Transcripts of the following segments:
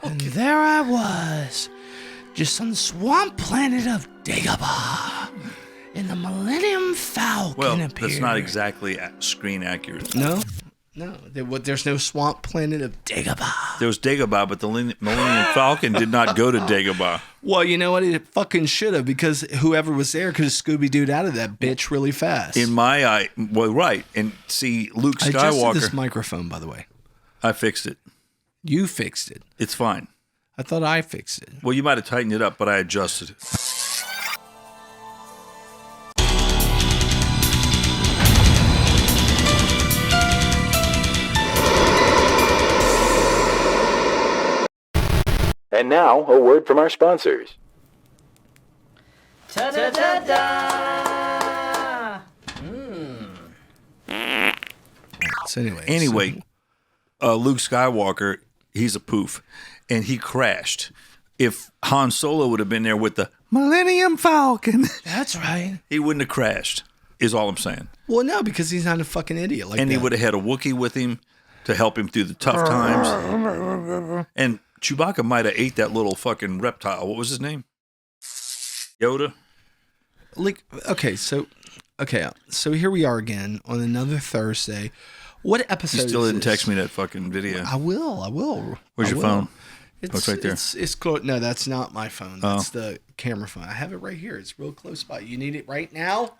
And there I was, just on the swamp planet of Dagobah. And the Millennium Falcon appeared. That's not exactly screen accurate. No, there's no swamp planet of Dagobah. There was Dagobah, but the Millennium Falcon did not go to Dagobah. Well, you know what? It fucking should have, because whoever was there could have Scooby-Dooed out of that bitch really fast. In my eye, well, right. And see, Luke Skywalker. I adjusted this microphone, by the way. I fixed it. You fixed it. It's fine. I thought I fixed it. Well, you might have tightened it up, but I adjusted it. And now, a word from our sponsors. Ta-da-da-da! So anyway, Luke Skywalker, he's a poof, and he crashed. If Han Solo would have been there with the Millennium Falcon, that's right, he wouldn't have crashed, is all I'm saying. Well, no, because he's not a fucking idiot like and that. He would have had a Wookiee with him to help him through the tough times. And Chewbacca might have ate that little fucking reptile. What was his name? Yoda? Like, so here we are again on another Thursday. What episode? You still is didn't this? text me that fucking video. I will. Where's your phone? It's right there. It's close. No, that's not my phone. That's the camera phone. I have it right here. It's real close by. You need it right now?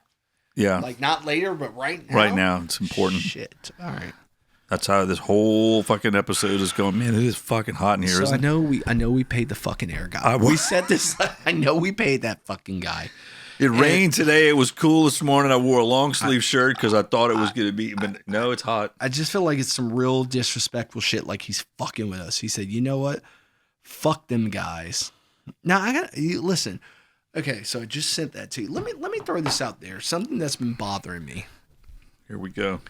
Yeah. Like not later, but right now. Right now, it's important. Shit. All right. That's how this whole fucking episode is going. Man, it is fucking hot in here, So isn't it? I know we paid the fucking air guy. We said this. I know we paid that fucking guy. It rained today. It was cool this morning. I wore a long sleeve shirt because I thought it was going to be, but no, it's hot. I just feel like it's some real disrespectful shit. Like he's fucking with us. He said, "You know what? Fuck them guys." Now listen. Okay, so I just sent that to you. Let me throw this out there. Something that's been bothering me. Here we go.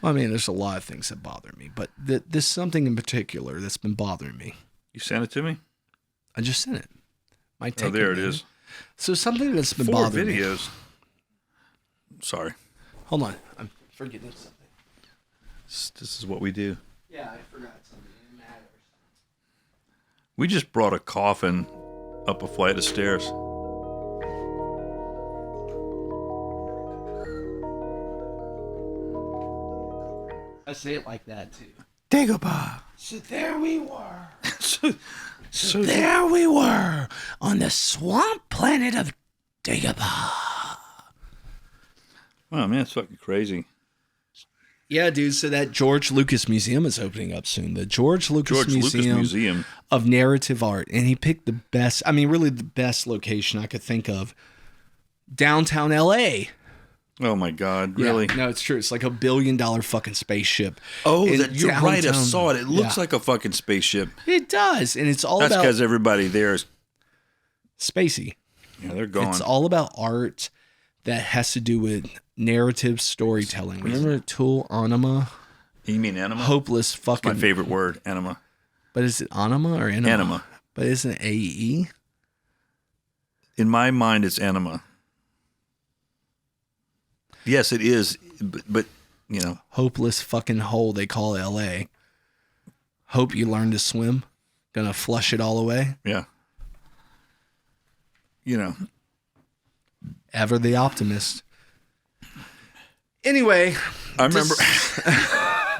Well, I mean, there's a lot of things that bother me, but there's something in particular that's been bothering me. You sent it to me? I just sent it. There it is. So something that's been 4 bothering me. videos. Sorry. Hold on. I'm forgetting something. This is what we do. Yeah, I forgot something. It matters. We just brought a coffin up a flight of stairs. I say it like that too. Dagobah. So there we were. so there we were on the swamp planet of Dagobah. Wow, man, it's fucking crazy. Yeah, dude. So that George Lucas Museum is opening up soon. The George Lucas Museum of Narrative Art. And he picked the best, really the best location I could think of. Downtown LA. Oh my God, really? Yeah, no, it's true. It's like $1 billion fucking spaceship. Oh, you're right. I saw it. It looks like a fucking spaceship. It does. And it's all That's about... because everybody there is... spacey. Yeah, they're gone. It's all about art that has to do with narrative storytelling. Remember Tool Anima? You mean anima? Hopeless fucking... My favorite word, anima. But is it anima or anima? Anima. But isn't it AE? In my mind, it's anima. Yes, it is, but you know. Hopeless fucking hole, they call LA. Hope you learn to swim. Gonna flush it all away. Yeah. You know. Ever the optimist. Anyway. I remember.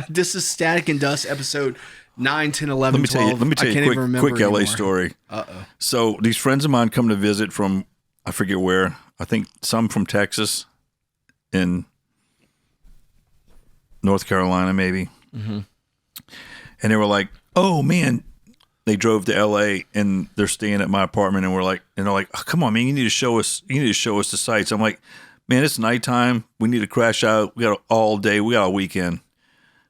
This is Static and Dust episode 9, 10, 11, 12. Let me tell you a quick LA story. Uh-oh. So these friends of mine come to visit from, I forget where, I think some from Texas. In North Carolina, maybe. Mm-hmm. And they were like, oh, man. They drove to L.A. and they're staying at my apartment. And they're like, oh, come on, man, you need to show us the sights. I'm like, man, it's nighttime. We need to crash out. We got all day. We got a weekend.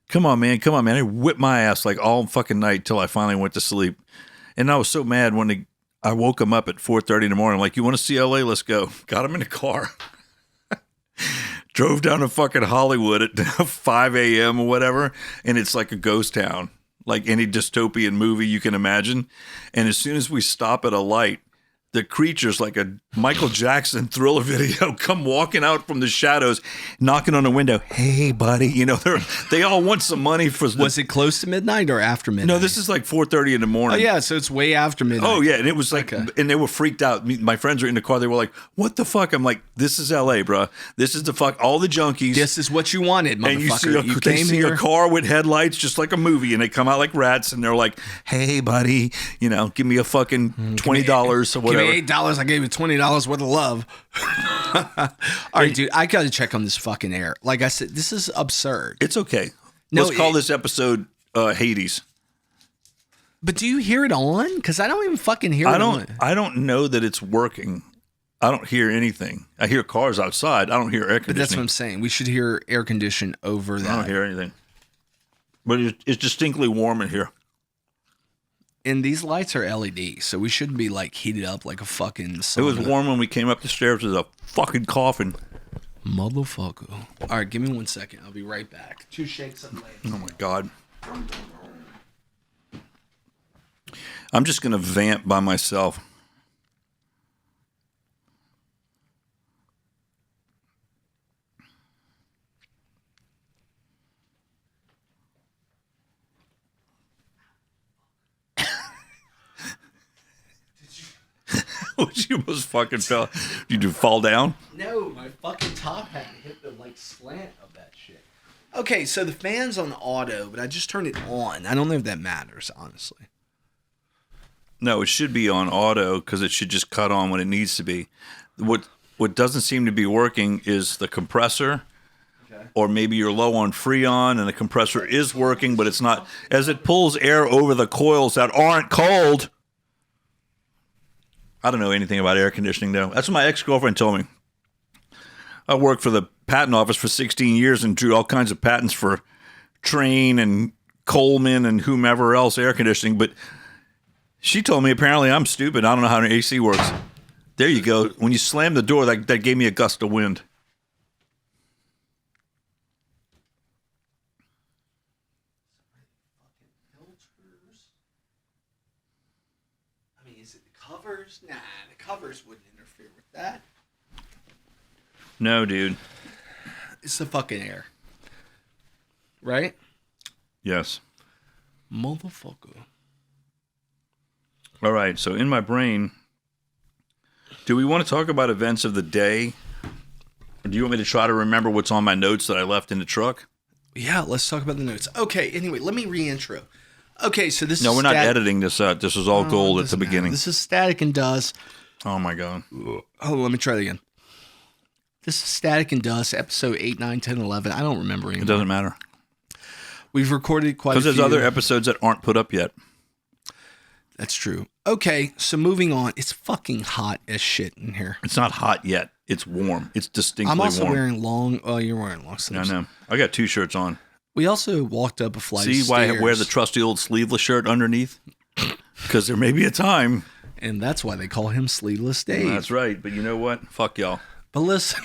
Come on, man. I whipped my ass like all fucking night till I finally went to sleep. And I was so mad when I woke them up at 4:30 in the morning. I'm like, you want to see L.A.? Let's go. Got them in the car. Drove down to fucking Hollywood at 5 a.m. or whatever, and it's like a ghost town, like any dystopian movie you can imagine. And as soon as we stop at a light, the creatures like a Michael Jackson Thriller video come walking out from the shadows, knocking on the window. Hey, buddy, you know they all want some money for. Was it close to midnight or after midnight? No, this is like 4:30 in the morning. Oh yeah, so it's way after midnight. Oh yeah, and it was like, and they were freaked out. My friends were in the car. They were like, "What the fuck?" I'm like, "This is L.A., bro. This is the fuck. All the junkies. This is what you wanted, motherfucker. And you came see here. a car with headlights, just like a movie, and they come out like rats, and they're like, "Hey, buddy, you know, give me a fucking $20 or whatever." Give me $8. I gave you $20 worth of love. All right, dude, I got to check on this fucking air. Like I said, this is absurd. It's okay. No, Let's call this episode Hades. But do you hear it on? Because I don't even fucking hear it on. I don't know that it's working. I don't hear anything. I hear cars outside. I don't hear air conditioning. But that's what I'm saying. We should hear air condition over that. I don't hear anything. But it's distinctly warm in here. And these lights are LED, so we shouldn't be like heated up like a fucking sauna. It was warm when we came up the stairs with a fucking coffin. Motherfucker. All right, give me 1 second. I'll be right back. 2 shakes of leg. Oh my God. I'm just going to vamp by myself. You almost fucking fell. Did you fall down? No, my fucking top hat hit the like slant of that shit. Okay, so the fan's on auto, but I just turned it on. I don't know if that matters, honestly. No, it should be on auto because it should just cut on when it needs to be. What doesn't seem to be working is the compressor, or maybe you're low on Freon and the compressor is working, but it's not. As it pulls air over the coils that aren't cold. I don't know anything about air conditioning, though. That's what my ex-girlfriend told me. I worked for the patent office for 16 years and drew all kinds of patents for Trane and Coleman and whomever else air conditioning, but she told me apparently I'm stupid. I don't know how an AC works. There you go. When you slammed the door, that gave me a gust of wind. Is it the covers? Nah, the covers wouldn't interfere with that. No, dude. It's the fucking air. Right? Yes. Motherfucker. All right, so in my brain, do we want to talk about events of the day? Or do you want me to try to remember what's on my notes that I left in the truck? Yeah, let's talk about the notes. Okay, anyway, let me re-intro. Okay, so this is... No, we're not editing this out. This is all gold at the beginning. This is Static and Dust. Oh, my God. Oh, let me try it again. This is Static and Dust, episode 8, 9, 10, 11. I don't remember anymore. It doesn't matter. We've recorded quite a few. Because there's other episodes that aren't put up yet. That's true. Okay, so moving on. It's fucking hot as shit in here. It's not hot yet. It's warm. It's distinctly warm. I'm also wearing long... Oh, you're wearing long sleeves. I know. I got 2 shirts on. We also walked up a flight of stairs. See why I wear the trusty old sleeveless shirt underneath? Because there may be a time. And that's why they call him Sleeveless Dave. That's right. But you know what? Fuck y'all. But listen.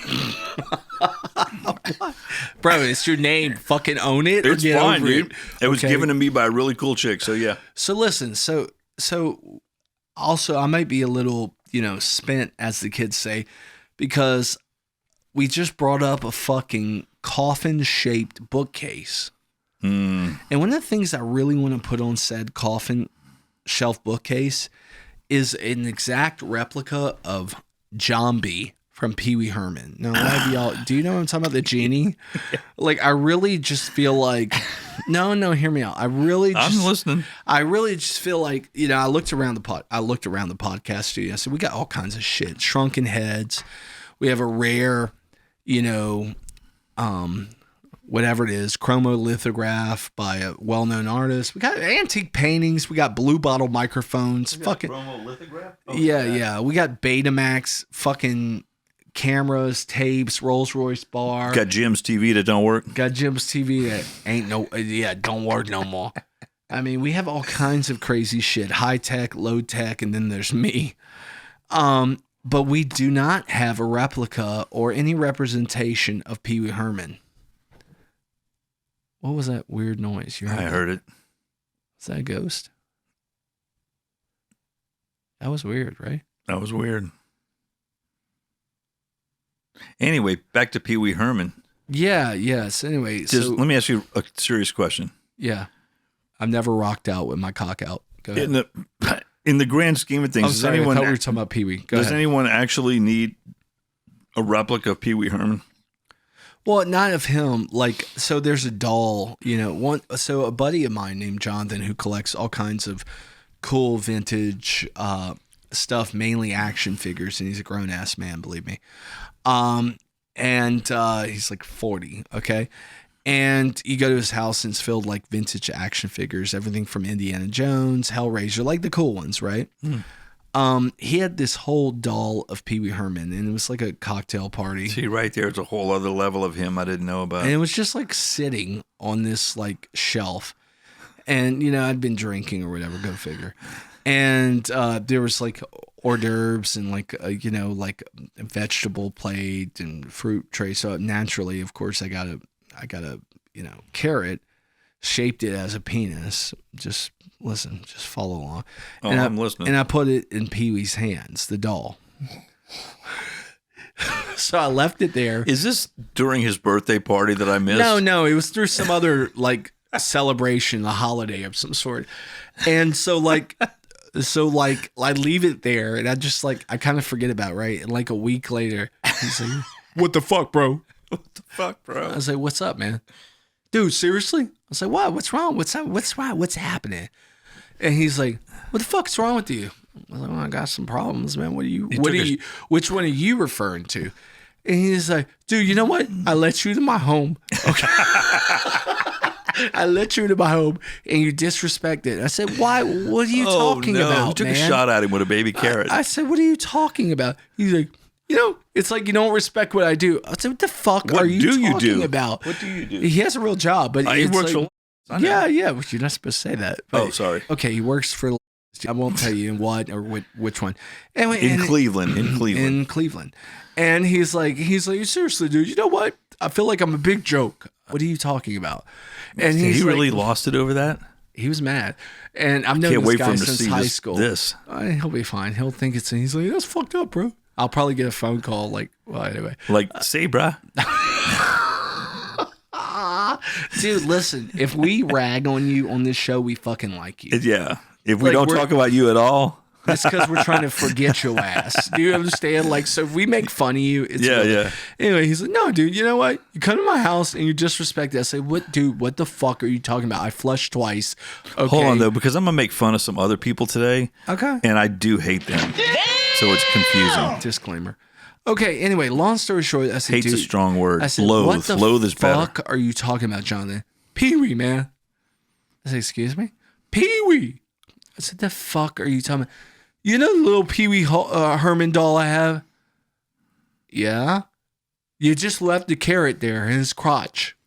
Bro, it's your name. Fucking own it. It's fine, dude. It was Okay. given to me by a really cool chick. So, yeah. So listen. So also I might be a little, spent, as the kids say, because we just brought up a fucking coffin-shaped bookcase. And one of the things I really want to put on said coffin shelf bookcase is an exact replica of Zombie from Pee Wee Herman. Now, a lot of y'all, do you know what I'm talking about? The genie? Like, I really just feel like, no, hear me out. I'm listening. I really just feel like, I looked around the podcast studio. So we got all kinds of shit. Shrunken heads. We have a rare, whatever it is, chromolithograph by a well-known artist. We got antique paintings. We got blue bottle microphones. Fucking chromolithograph? Oh, yeah. We got Betamax fucking cameras, tapes, Rolls-Royce bar. Got Jim's TV that don't work. Got Jim's TV that don't work no more. I mean, we have all kinds of crazy shit. High tech, low tech, and then there's me. But we do not have a replica or any representation of Pee Wee Herman. What was that weird noise? I heard it. Is that a ghost? That was weird, right? That was weird. Anyway, back to Pee Wee Herman. Yeah, yes. Anyway, let me ask you a serious question. Yeah. I've never rocked out with my cock out. Go ahead. In the grand scheme of things, I thought we were talking about Pee Wee. Does anyone actually need a replica of Pee Wee Herman? Well, not of him. Like, so there's a doll, so a buddy of mine named Jonathan who collects all kinds of cool vintage stuff, mainly action figures, and he's a grown ass man, believe me. And he's like 40, okay? And you go to his house and it's filled like vintage action figures, everything from Indiana Jones, Hellraiser, like the cool ones, right? He had this whole doll of Pee Wee Herman, and it was like a cocktail party. See, right there's a whole other level of him I didn't know about. And it was just like sitting on this like shelf. And, I'd been drinking or whatever, go figure. And there was like hors d'oeuvres and like a vegetable plate and fruit tray. So naturally, of course, I got a carrot, shaped it as a penis. Just listen, just follow along. Oh, I'm listening. And I put it in Pee Wee's hands, the doll. So I left it there. Is this during his birthday party that I missed? No, it was through some other like celebration, a holiday of some sort. And so I leave it there, and I just I kind of forget about it, right? And like a week later, he's like, "What the fuck, bro? What the fuck, bro?" I was like, "What's up, man? Dude, seriously?" I was like, "What? What's wrong? What's up? What's wrong? What's happening?" And he's like, "What the fuck's wrong with you?" I was like, "Well, I got some problems, man. Which one are you referring to?" And he's like, "Dude, you know what? I let you to my home. Okay." I let you into my home and you disrespected. I said, "Why? What are you talking about?" You took a shot at him with a baby carrot. I said, "What are you talking about?" He's like, it's like you don't respect what I do. I said, "What the fuck are you talking about?" What do you do? He has a real job, but he works for. Yeah. Well, you're not supposed to say that. But, sorry. Okay, he works for. I won't tell you in what or which one. Anyway, in Cleveland. And he's like, seriously, dude. You know what? I feel like I'm a big joke. What are you talking about? And he really lost it over that. He was mad, and I've known this guy since high school. He'll be fine. He'll think it's. He's like, "That's fucked up, bro." I'll probably get a phone call anyway. Say, bruh. Dude, listen. If we rag on you on this show, we fucking like you. Yeah. If we don't talk about you at all. It's because we're trying to forget your ass. Do you understand? So if we make fun of you, it's yeah. Anyway, he's like, "No, dude, you know what? You come to my house and you disrespect it." I say, "What, dude? What the fuck are you talking about? I flushed twice." Okay. Hold on, though, because I'm going to make fun of some other people today. Okay. And I do hate them. So it's confusing. Disclaimer. Okay, anyway, long story short, I said, Hate's a strong word. I said, loathe. What the Loathe is better. fuck are you talking about, Jonathan? Pee Wee, man. I said, "Excuse me? Pee Wee." I said, "The fuck are you talking about? You know the little Pee Wee Herman doll I have?" "Yeah." "You just left the carrot there in his crotch."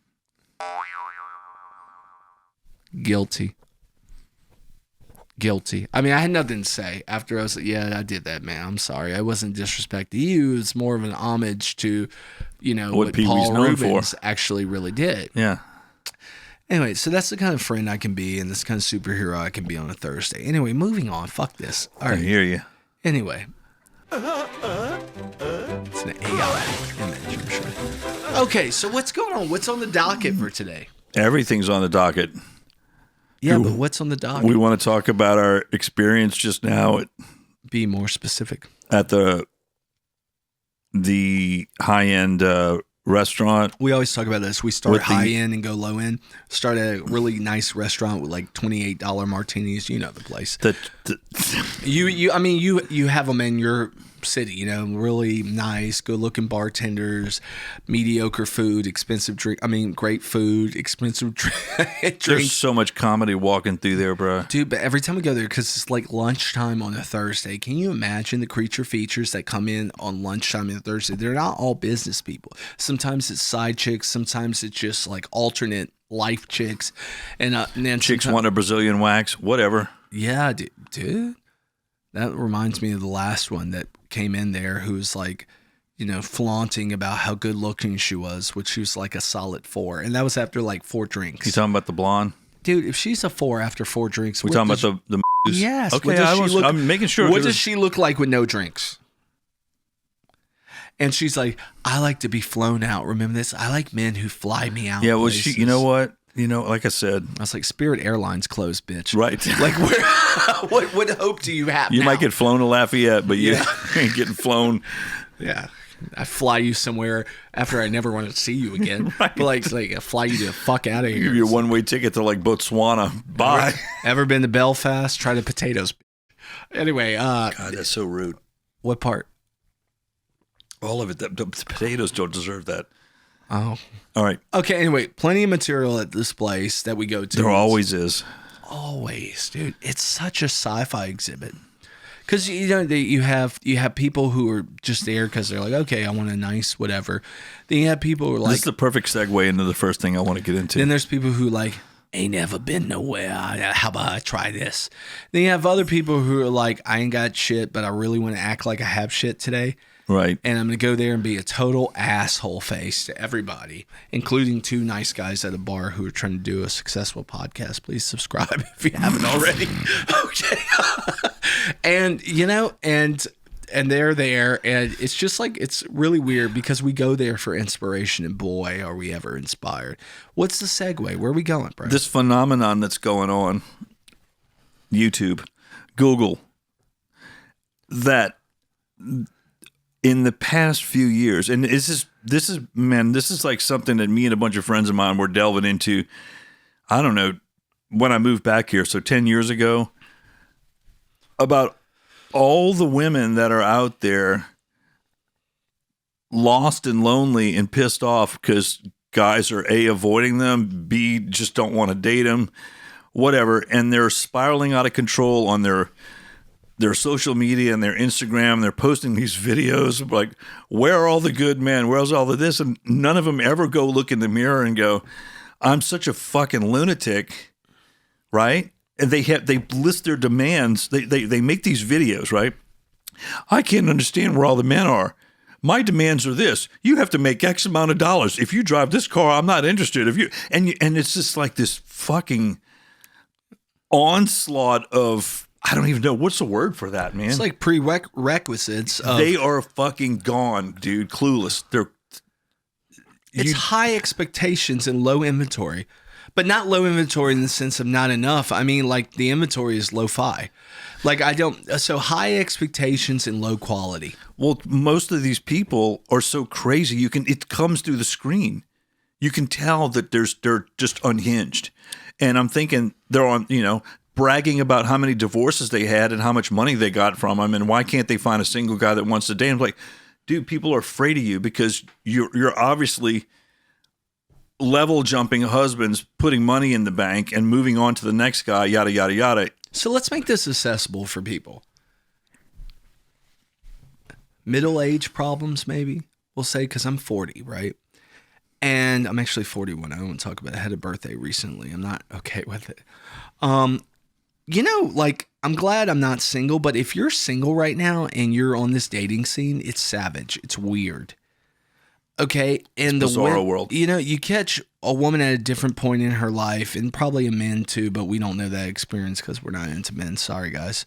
Guilty. I mean, I had nothing to say after I was like, "Yeah, I did that, man. I'm sorry. I wasn't disrespecting you. It's more of an homage to, what Paul Rubens actually really did." Yeah. Anyway, so that's the kind of friend I can be and this kind of superhero I can be on a Thursday. Anyway, moving on. Fuck this. All right. I hear you. Anyway. It's an AI image, I'm sure. Okay, so what's going on? What's on the docket for today? Everything's on the docket. Yeah, but what's on the docket? We want to talk about our experience just now. Be more specific. At the high-end restaurant. We always talk about this. We start high end and go low end. Start at a really nice restaurant with like $28 martinis. You know the place. You have them in your city. Really nice, good looking bartenders, mediocre food, expensive drink. Great food, expensive drink. There's so much comedy walking through there, bro. Dude, but every time we go there, because it's like lunchtime on a Thursday, can you imagine the creature features that come in on lunchtime on a Thursday? They're not all business people. Sometimes it's side chicks. Sometimes it's just like alternate life chicks. And then chicks want a Brazilian wax, whatever. Yeah, dude. That reminds me of the last one that came in there who was like, flaunting about how good looking she was, which she was like a solid 4. And that was after like 4 drinks. You talking about the blonde? Dude, if she's a 4 after 4 drinks, we're talking about the yes. Okay, I'm making sure. What does she look like with no drinks? And she's like, I like to be flown out. Remember this? I like men who fly me out. Yeah, well, she. You know what? Like I said, I was like, Spirit Airlines closed, bitch. Right. Like, what hope do you have? You might get flown to Lafayette, but you ain't getting flown. Yeah. I fly you somewhere after I never want to see you again. Right. But like I fly you the fuck out of here. Give you a one-way ticket to like Botswana. Bye. Ever been to Belfast? Try the potatoes. Anyway, God, that's so rude. What part? All of it. The potatoes don't deserve that. Oh. All right. Okay, anyway, plenty of material at this place that we go to. There always is. Always, dude. It's such a sci-fi exhibit. Because you have people who are just there because they're like, okay, I want a nice whatever. Then you have people who are like, this is the perfect segue into the first thing I want to get into. Then there's people who like ain't never been nowhere. How about I try this? Then you have other people who are like, I ain't got shit, but I really want to act like I have shit today. Right. And I'm going to go there and be a total asshole face to everybody, including 2 nice guys at a bar who are trying to do a successful podcast. Please subscribe if you haven't already. Okay. And, and they're there. And it's just like, it's really weird because we go there for inspiration. And boy, are we ever inspired. What's the segue? Where are we going, bro? This phenomenon that's going on, YouTube, Google, that in the past few years, and this is like something that me and a bunch of friends of mine were delving into, I don't know, when I moved back here, so 10 years ago, about all the women that are out there lost and lonely and pissed off because guys are A, avoiding them, B, just don't want to date them, whatever, and they're spiraling out of control on their social media and their Instagram. They're posting these videos of like, where are all the good men? Where's all of this? And none of them ever go look in the mirror and go, I'm such a fucking lunatic, right? And they list their demands. They make these videos, right? I can't understand where all the men are. My demands are this: you have to make X amount of dollars. If you drive this car, I'm not interested. And it's just like this fucking onslaught of, I don't even know what's the word for that, man. It's like prerequisites. They are fucking gone, dude. Clueless. It's high expectations and low inventory, but not low inventory in the sense of not enough. I mean, like the inventory is lo-fi. Like so high expectations and low quality. Well, most of these people are so crazy. It comes through the screen. You can tell that they're just unhinged. And I'm thinking they're on, bragging about how many divorces they had and how much money they got from them, and why can't they find a single guy that wants to date? I'm like, dude, people are afraid of you because you're obviously level jumping husbands, putting money in the bank and moving on to the next guy, yada, yada, yada. So let's make this accessible for people. Middle-age problems, maybe, we'll say, because I'm 40, right? And I'm actually 41. I don't want to talk about it. I had a birthday recently. I'm not okay with it. I'm glad I'm not single, but if you're single right now and you're on this dating scene, it's savage. It's weird. Okay. And it's bizarro world. You catch a woman at a different point in her life, and probably a man too, but we don't know that experience because we're not into men. Sorry, guys.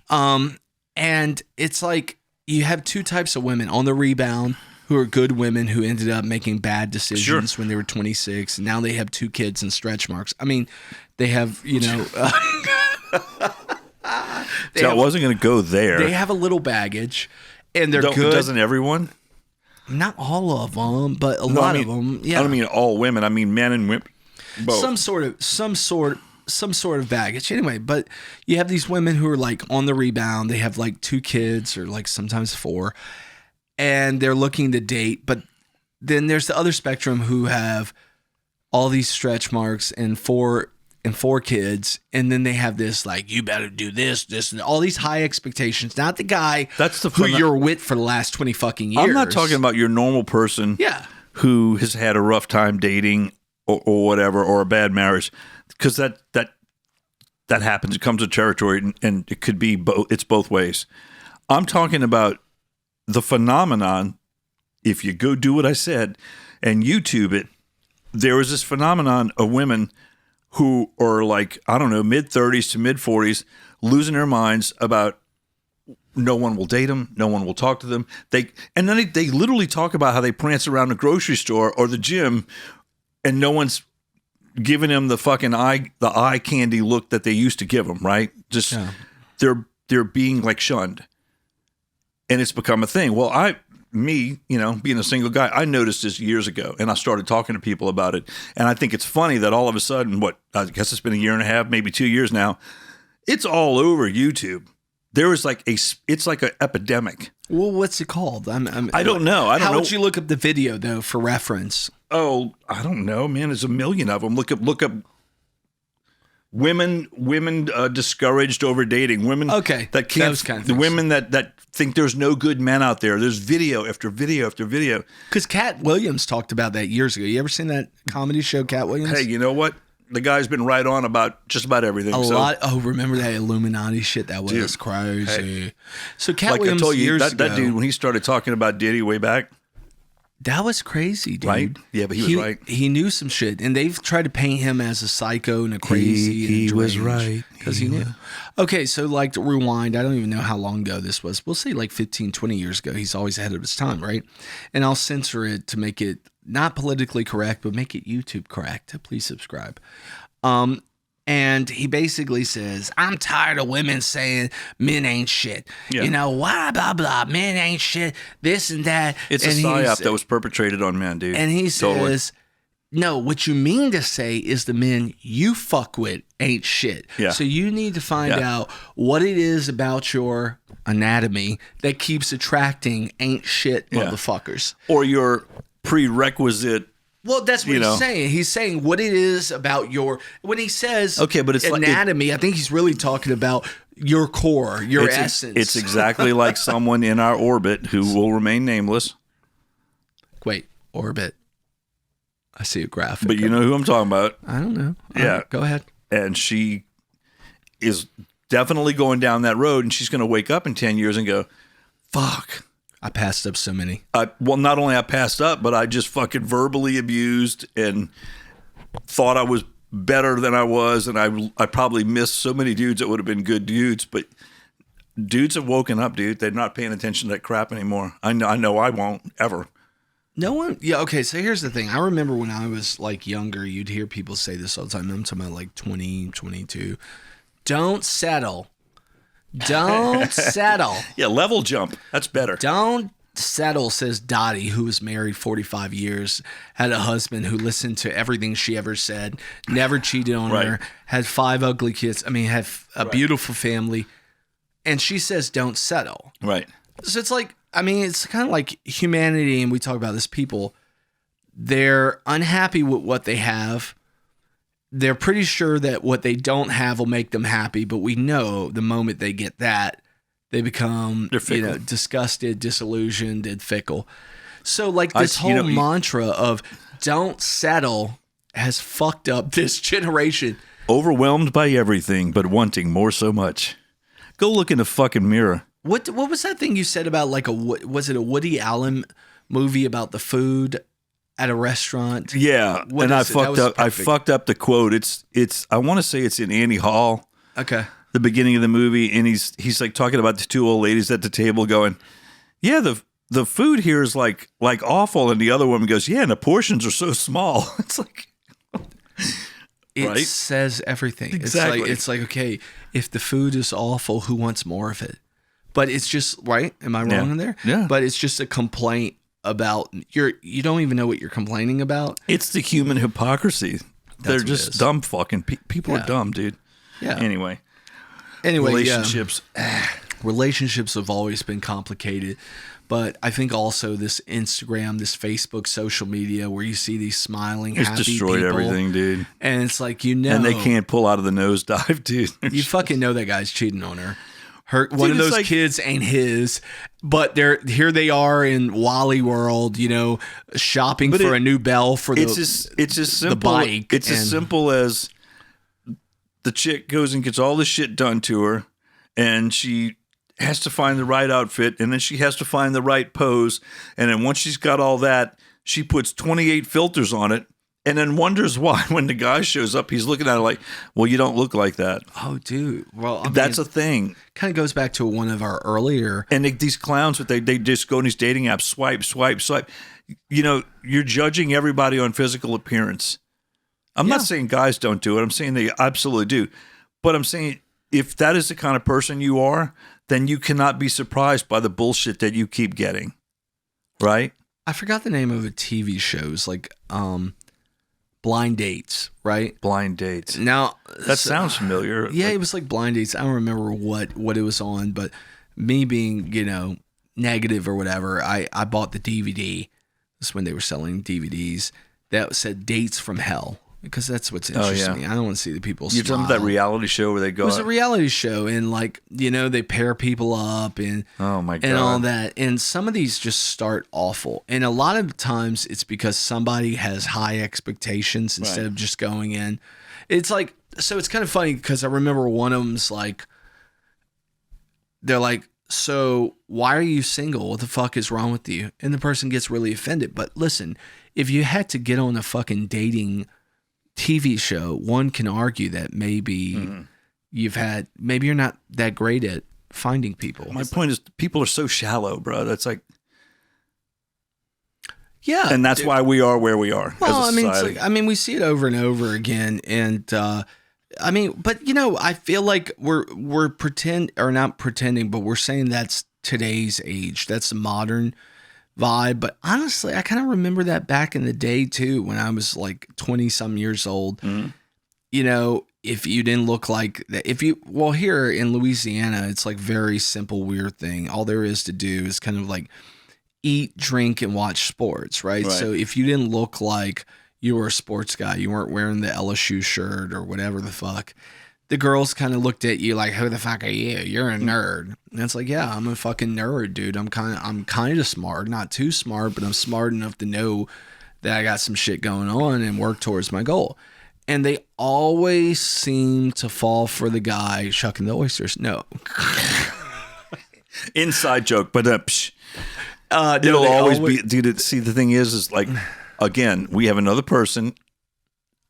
And it's like you have 2 types of women on the rebound who are good women who ended up making bad decisions when they were 26. And now they have 2 kids and stretch marks. I mean, they have, I wasn't going to go there. They have a little baggage, and they're good. Doesn't everyone? Not all of them, but a lot of them. Yeah. I don't mean all women. I mean men and women. Both. Some sort of baggage. Anyway, but you have these women who are like on the rebound. They have like 2 kids or like sometimes 4, and they're looking to date. But then there's the other spectrum who have all these stretch marks and 4 kids, and then they have this like, you better do this, and all these high expectations. Not the guy who you're with for the last 20 fucking years. I'm not talking about your normal person who has had a rough time dating or whatever, or a bad marriage, because that happens. It comes with territory, and it could be it's both ways. I'm talking about the phenomenon. If you go do what I said and YouTube it, there is this phenomenon of women who are like, I don't know, mid-30s to mid-40s, losing their minds about no one will date them, no one will talk to them. They literally talk about how they prance around the grocery store or the gym, and no one's giving them the fucking eye candy look that they used to give them, right? Just they're being like shunned, and it's become a thing. Well, being a single guy, I noticed this years ago, and I started talking to people about it. And I think it's funny that all of a sudden, I guess it's been a year and a half, maybe 2 years now, it's all over YouTube. There was it's like an epidemic. Well, what's it called? I don't know. How would you look up the video though for reference? Oh, I don't know, man. There's a million of them. Look up women discouraged over dating. Women that can't. Those kind of things. The women that think there's no good men out there. There's video after video after video. Because Cat Williams talked about that years ago. You ever seen that comedy show, Cat Williams? Hey, you know what? The guy's been right on about just about everything. Lot. Oh, remember that Illuminati shit? That was crazy. Hey. So Cat Williams, I told you, years ago, that dude, when he started talking about Diddy way back, that was crazy, dude. Right? Yeah, but he was right. He knew some shit, and they've tried to paint him as a psycho and a crazy. He was right because he knew. Okay, so to rewind. I don't even know how long ago this was. We'll say 15, 20 years ago. He's always ahead of his time, right? And I'll censor it to make it not politically correct, but make it YouTube correct. Please subscribe. And he basically says, I'm tired of women saying men ain't shit. Yeah. Blah, blah, blah. Men ain't shit. This and that. It's a psyop that was perpetrated on men, dude. And he says, no, what you mean to say is the men you fuck with ain't shit. Yeah. So you need to find out what it is about your anatomy that keeps attracting ain't shit motherfuckers. Or your prerequisite. Well, that's what he's saying. He's saying what it is about when he says but it's anatomy, I think he's really talking about your core, your essence. It's exactly like someone in our orbit who will remain nameless. Wait, orbit. I see a graphic. But you know who I'm talking about. I don't know. Yeah. Right, go ahead. And she is definitely going down that road, and she's going to wake up in 10 years and go, fuck. I passed up so many. Well, not only I passed up, but I just fucking verbally abused and thought I was better than I was, and I probably missed so many dudes that would have been good dudes. But dudes have woken up, dude. They're not paying attention to that crap anymore. I know I won't ever. No one. Yeah. Okay. So here's the thing. I remember when I was younger, you'd hear people say this all the time. I'm talking about 20, 22. Don't settle. Don't settle. Yeah, level jump. That's better. Don't settle, says Dottie, who was married 45 years, had a husband who listened to everything she ever said, never cheated on her, had 5 ugly kids. Had a beautiful family. And she says, don't settle. Right. So it's it's kind of like humanity, and we talk about this, people, they're unhappy with what they have. They're pretty sure that what they don't have will make them happy, but we know the moment they get that, they become disgusted, disillusioned, and fickle. So this whole mantra of don't settle has fucked up this generation. Overwhelmed by everything, but wanting more so much. Go look in the fucking mirror. What was that thing you said about was it a Woody Allen movie about the food at a restaurant? Yeah, I fucked up the quote. It's I want to say it's in Annie Hall. Okay. The beginning of the movie, and he's talking about the 2 old ladies at the table going, yeah, the food here is like awful, and the other woman goes, yeah, and the portions are so small. It's it says everything. Exactly. It's like okay, if the food is awful, who wants more of it? But it's just right. Am I wrong in there? Yeah. But it's just a complaint about you don't even know what you're complaining about. It's the human hypocrisy. They're just dumb fucking people are dumb, dude. Yeah. Anyway, relationships. Relationships have always been complicated, but I think also this Instagram, this Facebook, social media, where you see these smiling, happy destroyed people, everything, dude. And it's and they can't pull out of the nosedive, dude. You fucking know that guy's cheating on her. One of those kids ain't his, but here they are in Wally World, shopping for a new bell for it's as simple, the bike. It's as simple as the chick goes and gets all this shit done to her, and she has to find the right outfit, and then she has to find the right pose, and then once she's got all that, she puts 28 filters on it, and then wonders why when the guy shows up, he's looking at it like, well, you don't look like that. Oh, dude. Well, that's a thing. Kind of goes back to one of our earlier. And these clowns, they just go in these dating apps, swipe, swipe, swipe. You know, you're judging everybody on physical appearance. I'm not saying guys don't do it. I'm saying they absolutely do. But I'm saying if that is the kind of person you are, then you cannot be surprised by the bullshit that you keep getting. Right? I forgot the name of a TV show. It was like Blind Dates, right? Blind Dates. Now that sounds familiar. Yeah, it was like Blind Dates. I don't remember what it was on, but me being, you know, negative or whatever, I bought the DVD. This when they were selling DVDs that said Dates from Hell, because that's what's interesting me. I don't want to see the people smile. You're talking about that reality show where they go. It was a reality show, and like, you know, they pair people up and oh my God, and all that. And some of these just start awful, and a lot of times it's because somebody has high expectations instead of just going in. It's like, so it's kind of funny because I remember one of them's like, they're like, so why are you single? What the fuck is wrong with you? And the person gets really offended. But listen, if you had to get on a fucking dating TV show, one can argue that maybe maybe you're not that great at finding people. My point is, people are so shallow, bro. That's like, yeah, and that's why we are where we are. Well, as a society. I mean, we see it over and over again, and I mean, but you know, I feel like we're not pretending, but we're saying that's today's age. That's the modern vibe. But honestly, I kind of remember that back in the day too, when I was like 20 some years old. Mm-hmm. You know, if you didn't look like that, here in Louisiana, it's like very simple, weird thing. All there is to do is kind of like eat, drink, and watch sports, right? So if you didn't look like you were a sports guy, you weren't wearing the LSU shirt or whatever the fuck, the girls kind of looked at you like, who the fuck are you? You're a nerd. And it's like, yeah, I'm a fucking nerd, dude. I'm kind of smart, not too smart, but I'm smart enough to know that I got some shit going on and work towards my goal. And they always seem to fall for the guy shucking the oysters. No. Inside joke, but it'll always be, dude. See, the thing is like, again, we have another person.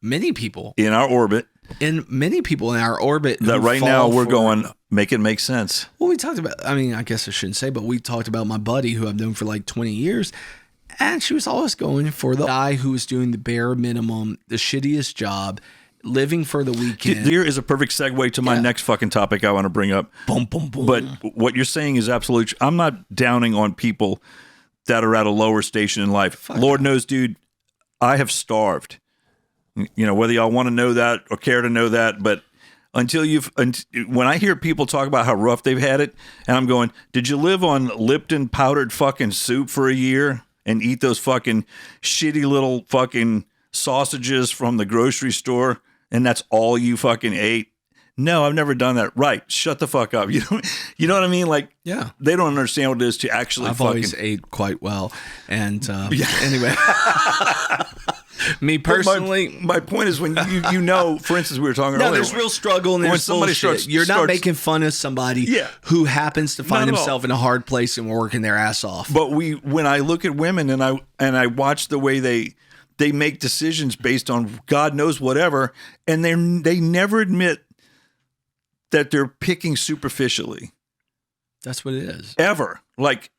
Many people in our orbit. And many people in our orbit. That right now we're going, make it make sense. Well, we talked about, I mean, I guess I shouldn't say, but we talked about my buddy who I've known for like 20 years. And she was always going for the guy who was doing the bare minimum, the shittiest job, living for the weekend. Here is a perfect segue to my next fucking topic I want to bring up. Boom, boom, boom. But what you're saying is absolute. I'm not downing on people that are at a lower station in life. Fuck Lord knows, dude, I have starved. You know, whether y'all want to know that or care to know that, but when I hear people talk about how rough they've had it, and I'm going, did you live on Lipton powdered fucking soup for a year and eat those fucking shitty little fucking sausages from the grocery store, and that's all you fucking ate? No, I've never done that. Right. Shut the fuck up. You know what I mean? Like, yeah, they don't understand what it is to actually I've always ate quite well. And anyway, me personally, my point is when you know, for instance, we were talking earlier. No, there's real struggle and there's bullshit. You're not making fun of somebody who happens to find himself in a hard place and working their ass off. But when I look at women and I watch the way they make decisions based on God knows whatever, and they never admit that they're picking superficially. That's what it is. Ever. Like,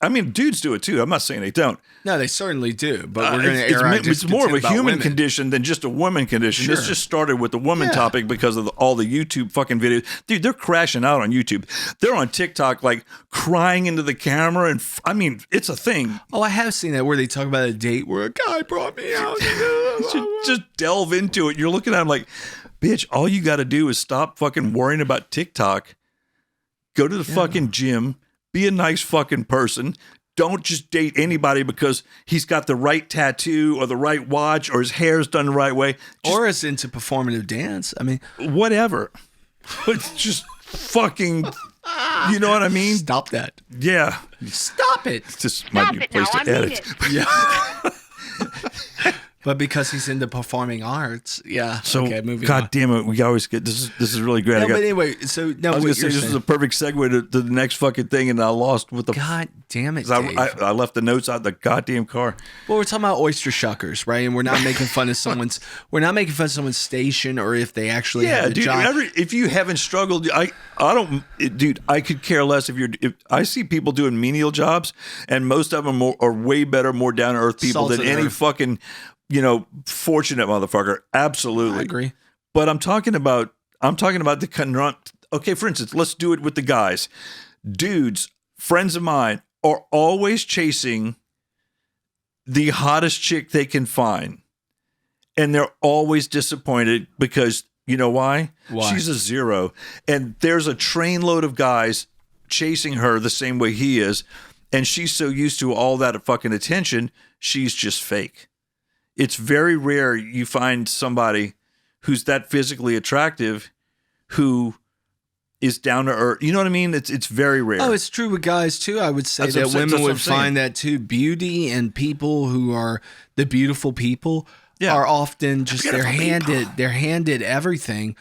I mean, dudes do it too. I'm not saying they don't. No, they certainly do. But we're going to air out it's more of a human condition than just a woman condition. Sure. This just started with the woman topic because of all the YouTube fucking videos. Dude, they're crashing out on YouTube. They're on TikTok, like crying into the camera. And I mean, it's a thing. Oh, I have seen that where they talk about a date where a guy brought me out. just delve into it. You're looking at them like, bitch, all you got to do is stop fucking worrying about TikTok. Go to the fucking gym. Be a nice fucking person. Don't just date anybody because he's got the right tattoo or the right watch or his hair's done the right way. Or is into performative dance. I mean, whatever. It's just fucking, you know what I mean? Stop that. Yeah. Stop it. This might be a place to edit. Yeah. But because he's into performing arts, yeah. So, okay, moving God on. damn it, we always get this is really great. No, but anyway, so no, I was what gonna say you're this saying. is a perfect segue to the next fucking thing, and I lost with the. God damn it, 'cause Dave. I left the notes out the goddamn car. Well, we're talking about oyster shuckers, right? And we're not making fun of someone's. We're not making fun of someone's station or if they actually have a dude. job. If you haven't struggled, I don't, dude. I could care less if I see people doing menial jobs, and most of them are way better, more down to earth people Salt than of any earth. fucking, fortunate motherfucker. Absolutely, I agree. But I'm talking about the okay, for instance, let's do it with the guys. Dudes, friends of mine are always chasing the hottest chick they can find. And they're always disappointed because you know why? Why? She's a zero. And there's a trainload of guys chasing her the same way he is. And she's so used to all that fucking attention, she's just fake. It's very rare you find somebody who's that physically attractive who is down to earth. You know what I mean? It's very rare. Oh, it's true with guys too. I would say That's what that I'm saying. women That's what would I'm saying. find that too. Beauty and people who are the beautiful people are often just they're handed everything,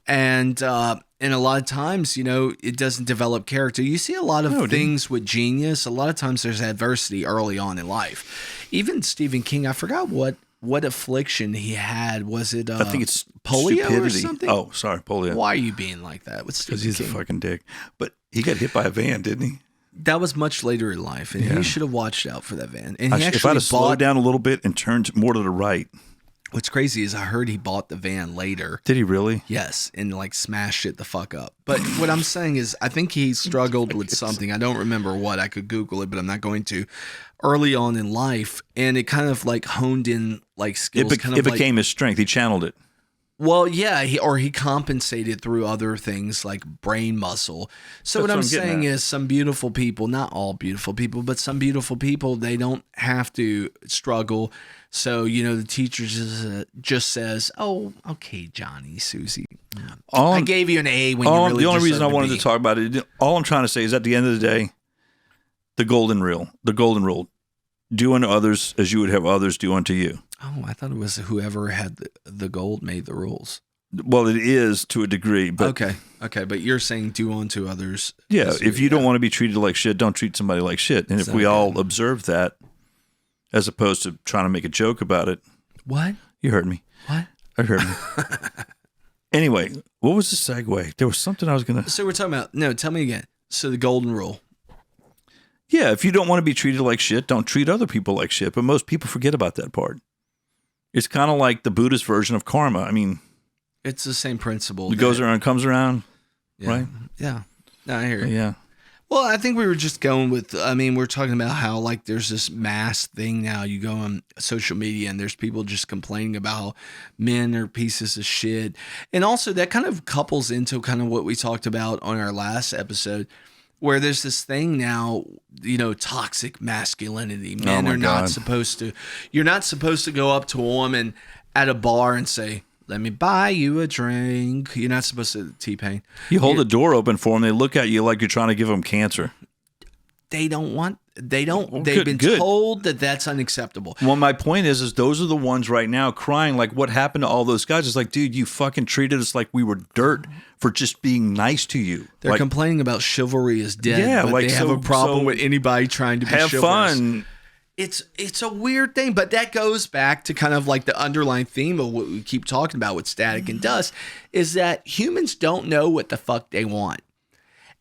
and a lot of times it doesn't develop character. You see a lot of things with genius. A lot of times there's adversity early on in life. Even Stephen King, I forgot what affliction he had. Was it? I think it's polio stupidity. or something. Oh, sorry, polio. Why are you being like that with Stephen Because he's King? a fucking dick. But he got hit by a van, didn't he? That was much later in life, and he should have watched out for that van. And he If I'd actually have slowed bought. down a little bit and turned more to the right. What's crazy is I heard he bought the van later. Did he really? Yes, and like smashed it the fuck up. But what I'm saying is, I think he struggled with something. I don't remember what. I could Google it, but I'm not going to. Early on in life, and it kind of like honed in like skills. It became his strength. He channeled it. Well, yeah, he compensated through other things like brain muscle. So what I'm saying is some beautiful people, not all beautiful people, but some beautiful people, they don't have to struggle. So, the teacher just says, "Oh, okay, Johnny, Susie. I gave you an A when you really the only reason I deserved wanted a B." to talk about it, all I'm trying to say is at the end of the day, the golden rule, do unto others as you would have others do unto you. Oh, I thought it was whoever had the gold made the rules. Well, it is to a degree, but Okay, but you're saying do unto others. yeah, if you don't want to be treated like shit, don't treat somebody like shit. And if we all observe that, as opposed to trying to make a joke about it. What? You heard me. What? I heard me. Anyway, what was the segue? There was something I was going to... So we're talking about... No, tell me again. So the golden rule. Yeah, if you don't want to be treated like shit, don't treat other people like shit. But most people forget about that part. It's kind of like the Buddhist version of karma. I mean... It's the same principle. It goes around, comes around, right? Yeah. No, I hear you. Yeah. Well, I think we were just going with, we're talking about how like there's this mass thing now. You go on social media and there's people just complaining about how men are pieces of shit. And also that kind of couples into kind of what we talked about on our last episode, where there's this thing now, toxic masculinity. Men are not supposed to, you're not supposed to go up to a woman at a bar and say, "Let me buy you a drink." You're not supposed to T-Pain. You hold the door open for them. They look at you like you're trying to give them cancer. They've been told that that's unacceptable. Well, my point is those are the ones right now crying like, what happened to all those guys? It's like, dude, you fucking treated us like we were dirt for just being nice to you. They're complaining about chivalry is dead, Yeah, but they have a problem with anybody trying to be have chivalrous. fun. It's a weird thing, but that goes back to kind of like the underlying theme of what we keep talking about with Static and Dust, is that humans don't know what the fuck they want.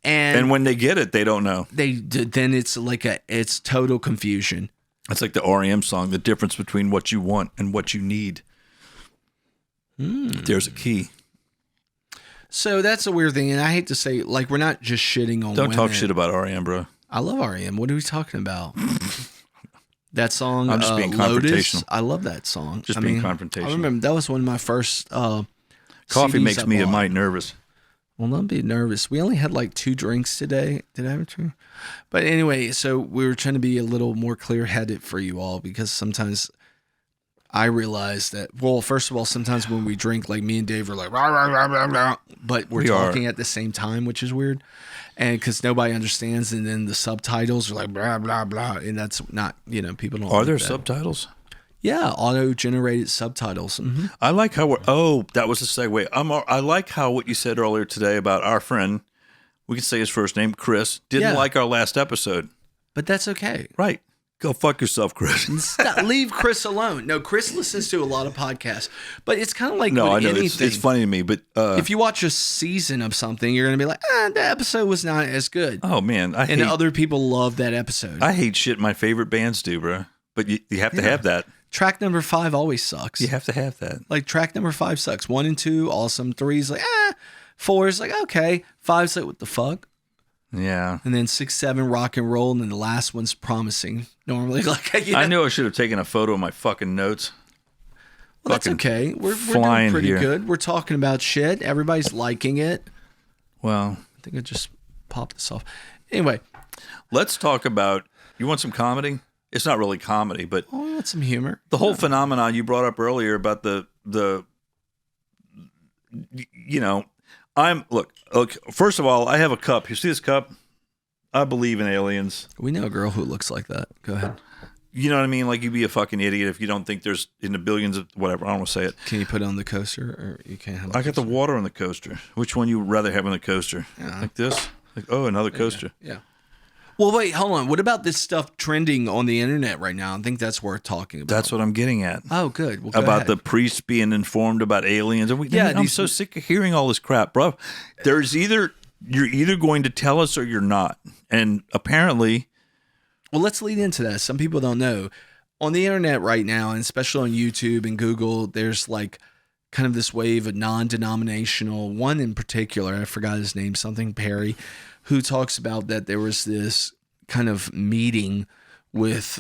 And when they get it, they don't know. Then it's like it's total confusion. It's like the REM song, the difference between what you want and what you need. There's a key. So that's a weird thing, and I hate to say, like, we're not just shitting on Don't women. talk shit about REM, bro. I love REM. What are we talking about? That song, I'm just being Lotus, confrontational. I love that song. Just being confrontational. I remember that was one of my first Coffee CDs makes I me a bought. mite nervous. Well, don't be nervous. We only had like 2 drinks today. Did I have a drink? But anyway, so we were trying to be a little more clear-headed for you all, because sometimes I realize that, well, first of all, sometimes when we drink, like me and Dave are like, rah, rah, rah, rah, rah, but we're talking at the same time, which is weird. And because nobody understands, and then the subtitles are like, blah, blah, blah. And that's not, people don't Are like there that. subtitles? Yeah, auto-generated subtitles. Mm-hmm. I like how that was a segue. I like how what you said earlier today about our friend, we can say his first name, Chris, didn't like our last episode. But that's okay. Right. Go fuck yourself, Chris. Leave Chris alone. No, Chris listens to a lot of podcasts, but it's kind of like I know anything. it's funny to me, but if you watch a season of something, you're going to be like, the episode was not as good. Oh man, other people love that episode. I hate shit my favorite bands do, bro. But you have to have that. Track number 5 always sucks. You have to have that. Like track number 5 sucks. 1 and 2, awesome. 3 is like, 4 is like, okay. 5 is like, what the fuck? Yeah. And then 6, 7, rock and roll, and then the last one's promising. Normally, I knew I should have taken a photo of my fucking notes. Well, that's okay. We're doing pretty good. We're talking about shit. Everybody's liking it. Well, I think I just popped this off. Anyway, let's talk about. You want some comedy? It's not really comedy, but I want some humor. The whole phenomenon you brought up earlier about the look. First of all, I have a cup. You see this cup? I believe in aliens. We know a girl who looks like that. Go ahead. You know what I mean? Like, you'd be a fucking idiot if you don't think there's in the billions of whatever. I don't want to say it. Can you put it on the coaster, or you can't have? I got the water on the coaster. Which one you would rather have on the coaster? Like this? Like, another coaster. Yeah. Well, wait, hold on. What about this stuff trending on the internet right now? I think that's worth talking about. That's what I'm getting at. Oh, good. Well, about the priests being informed about aliens. I'm so sick of hearing all this crap, bro. You're either going to tell us or you're not. And apparently... Well, let's lead into that. Some people don't know. On the internet right now, and especially on YouTube and Google, there's like kind of this wave of non-denominational, one in particular, I forgot his name, something Perry, who talks about that there was this kind of meeting with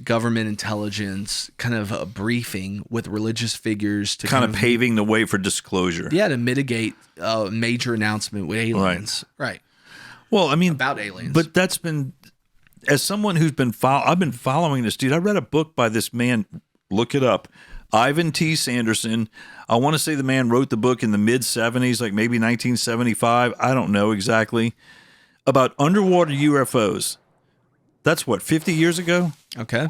government intelligence, kind of a briefing with religious figures to kind of paving the way for disclosure. Yeah, to mitigate a major announcement with aliens. Right. Well, I mean, about aliens. But that's been, as someone who's been I've been following this dude. I read a book by this man. Look it up. Ivan T. Sanderson. I want to say the man wrote the book in the mid-70s, like maybe 1975. I don't know exactly. About underwater UFOs. That's what, 50 years ago? Okay.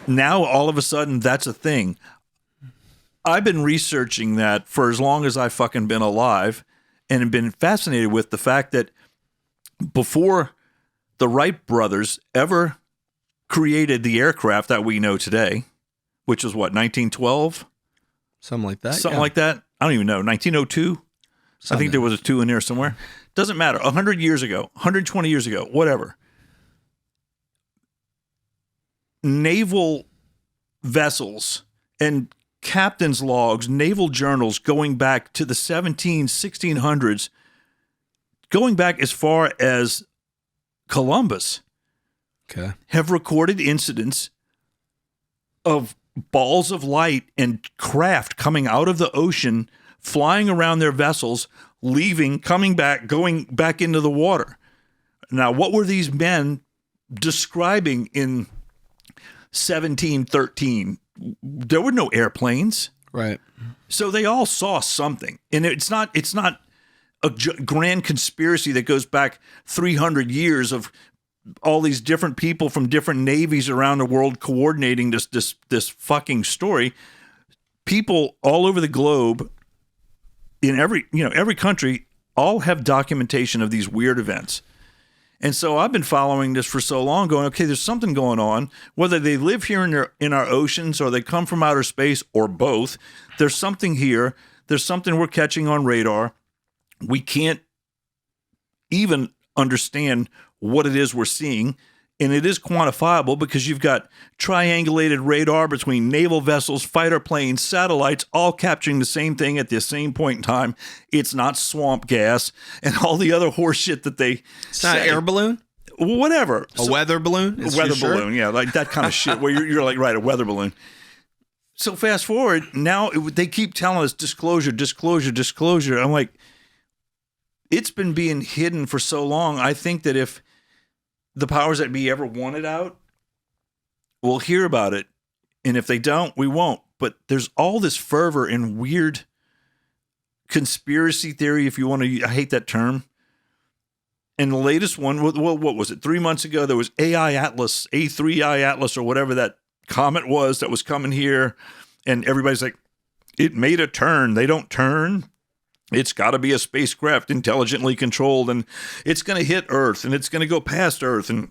Now, all of a sudden, that's a thing. I've been researching that for as long as I've fucking been alive and have been fascinated with the fact that before the Wright brothers ever created the aircraft that we know today, which was what, 1912? Something like that. Something like that. I don't even know. 1902? I think there was a 2 in there somewhere. Doesn't matter. 100 years ago, 120 years ago, whatever. Naval vessels and captain's logs, naval journals going back to the 1600s, going back as far as Columbus, have recorded incidents of balls of light and craft coming out of the ocean, flying around their vessels, leaving, coming back, going back into the water. Now, what were these men describing in 1713? There were no airplanes. Right. So they all saw something. And it's not a grand conspiracy that goes back 300 years of all these different people from different navies around the world coordinating this fucking story. People all over the globe, in every country, all have documentation of these weird events. And so I've been following this for so long, going, okay, there's something going on. Whether they live here in our oceans or they come from outer space or both, there's something here. There's something we're catching on radar. We can't even understand what it is we're seeing. And it is quantifiable because you've got triangulated radar between naval vessels, fighter planes, satellites, all capturing the same thing at the same point in time. It's not swamp gas and all the other horse shit that they It's not an air balloon? Whatever. A weather balloon? A weather balloon, yeah. Like that kind of shit where you're like, right, a weather balloon. So fast forward, now they keep telling us disclosure, disclosure, disclosure. I'm like, it's been being hidden for so long. I think that if the powers that be ever want it out, we'll hear about it. And if they don't, we won't. But there's all this fervor and weird conspiracy theory, if you want to, I hate that term. And the latest one, well, what was it? 3 months ago, there was AI Atlas, A3I Atlas, or whatever that comet was that was coming here. And everybody's like, it made a turn. They don't turn. It's got to be a spacecraft intelligently controlled, and it's going to hit Earth, and it's going to go past Earth, and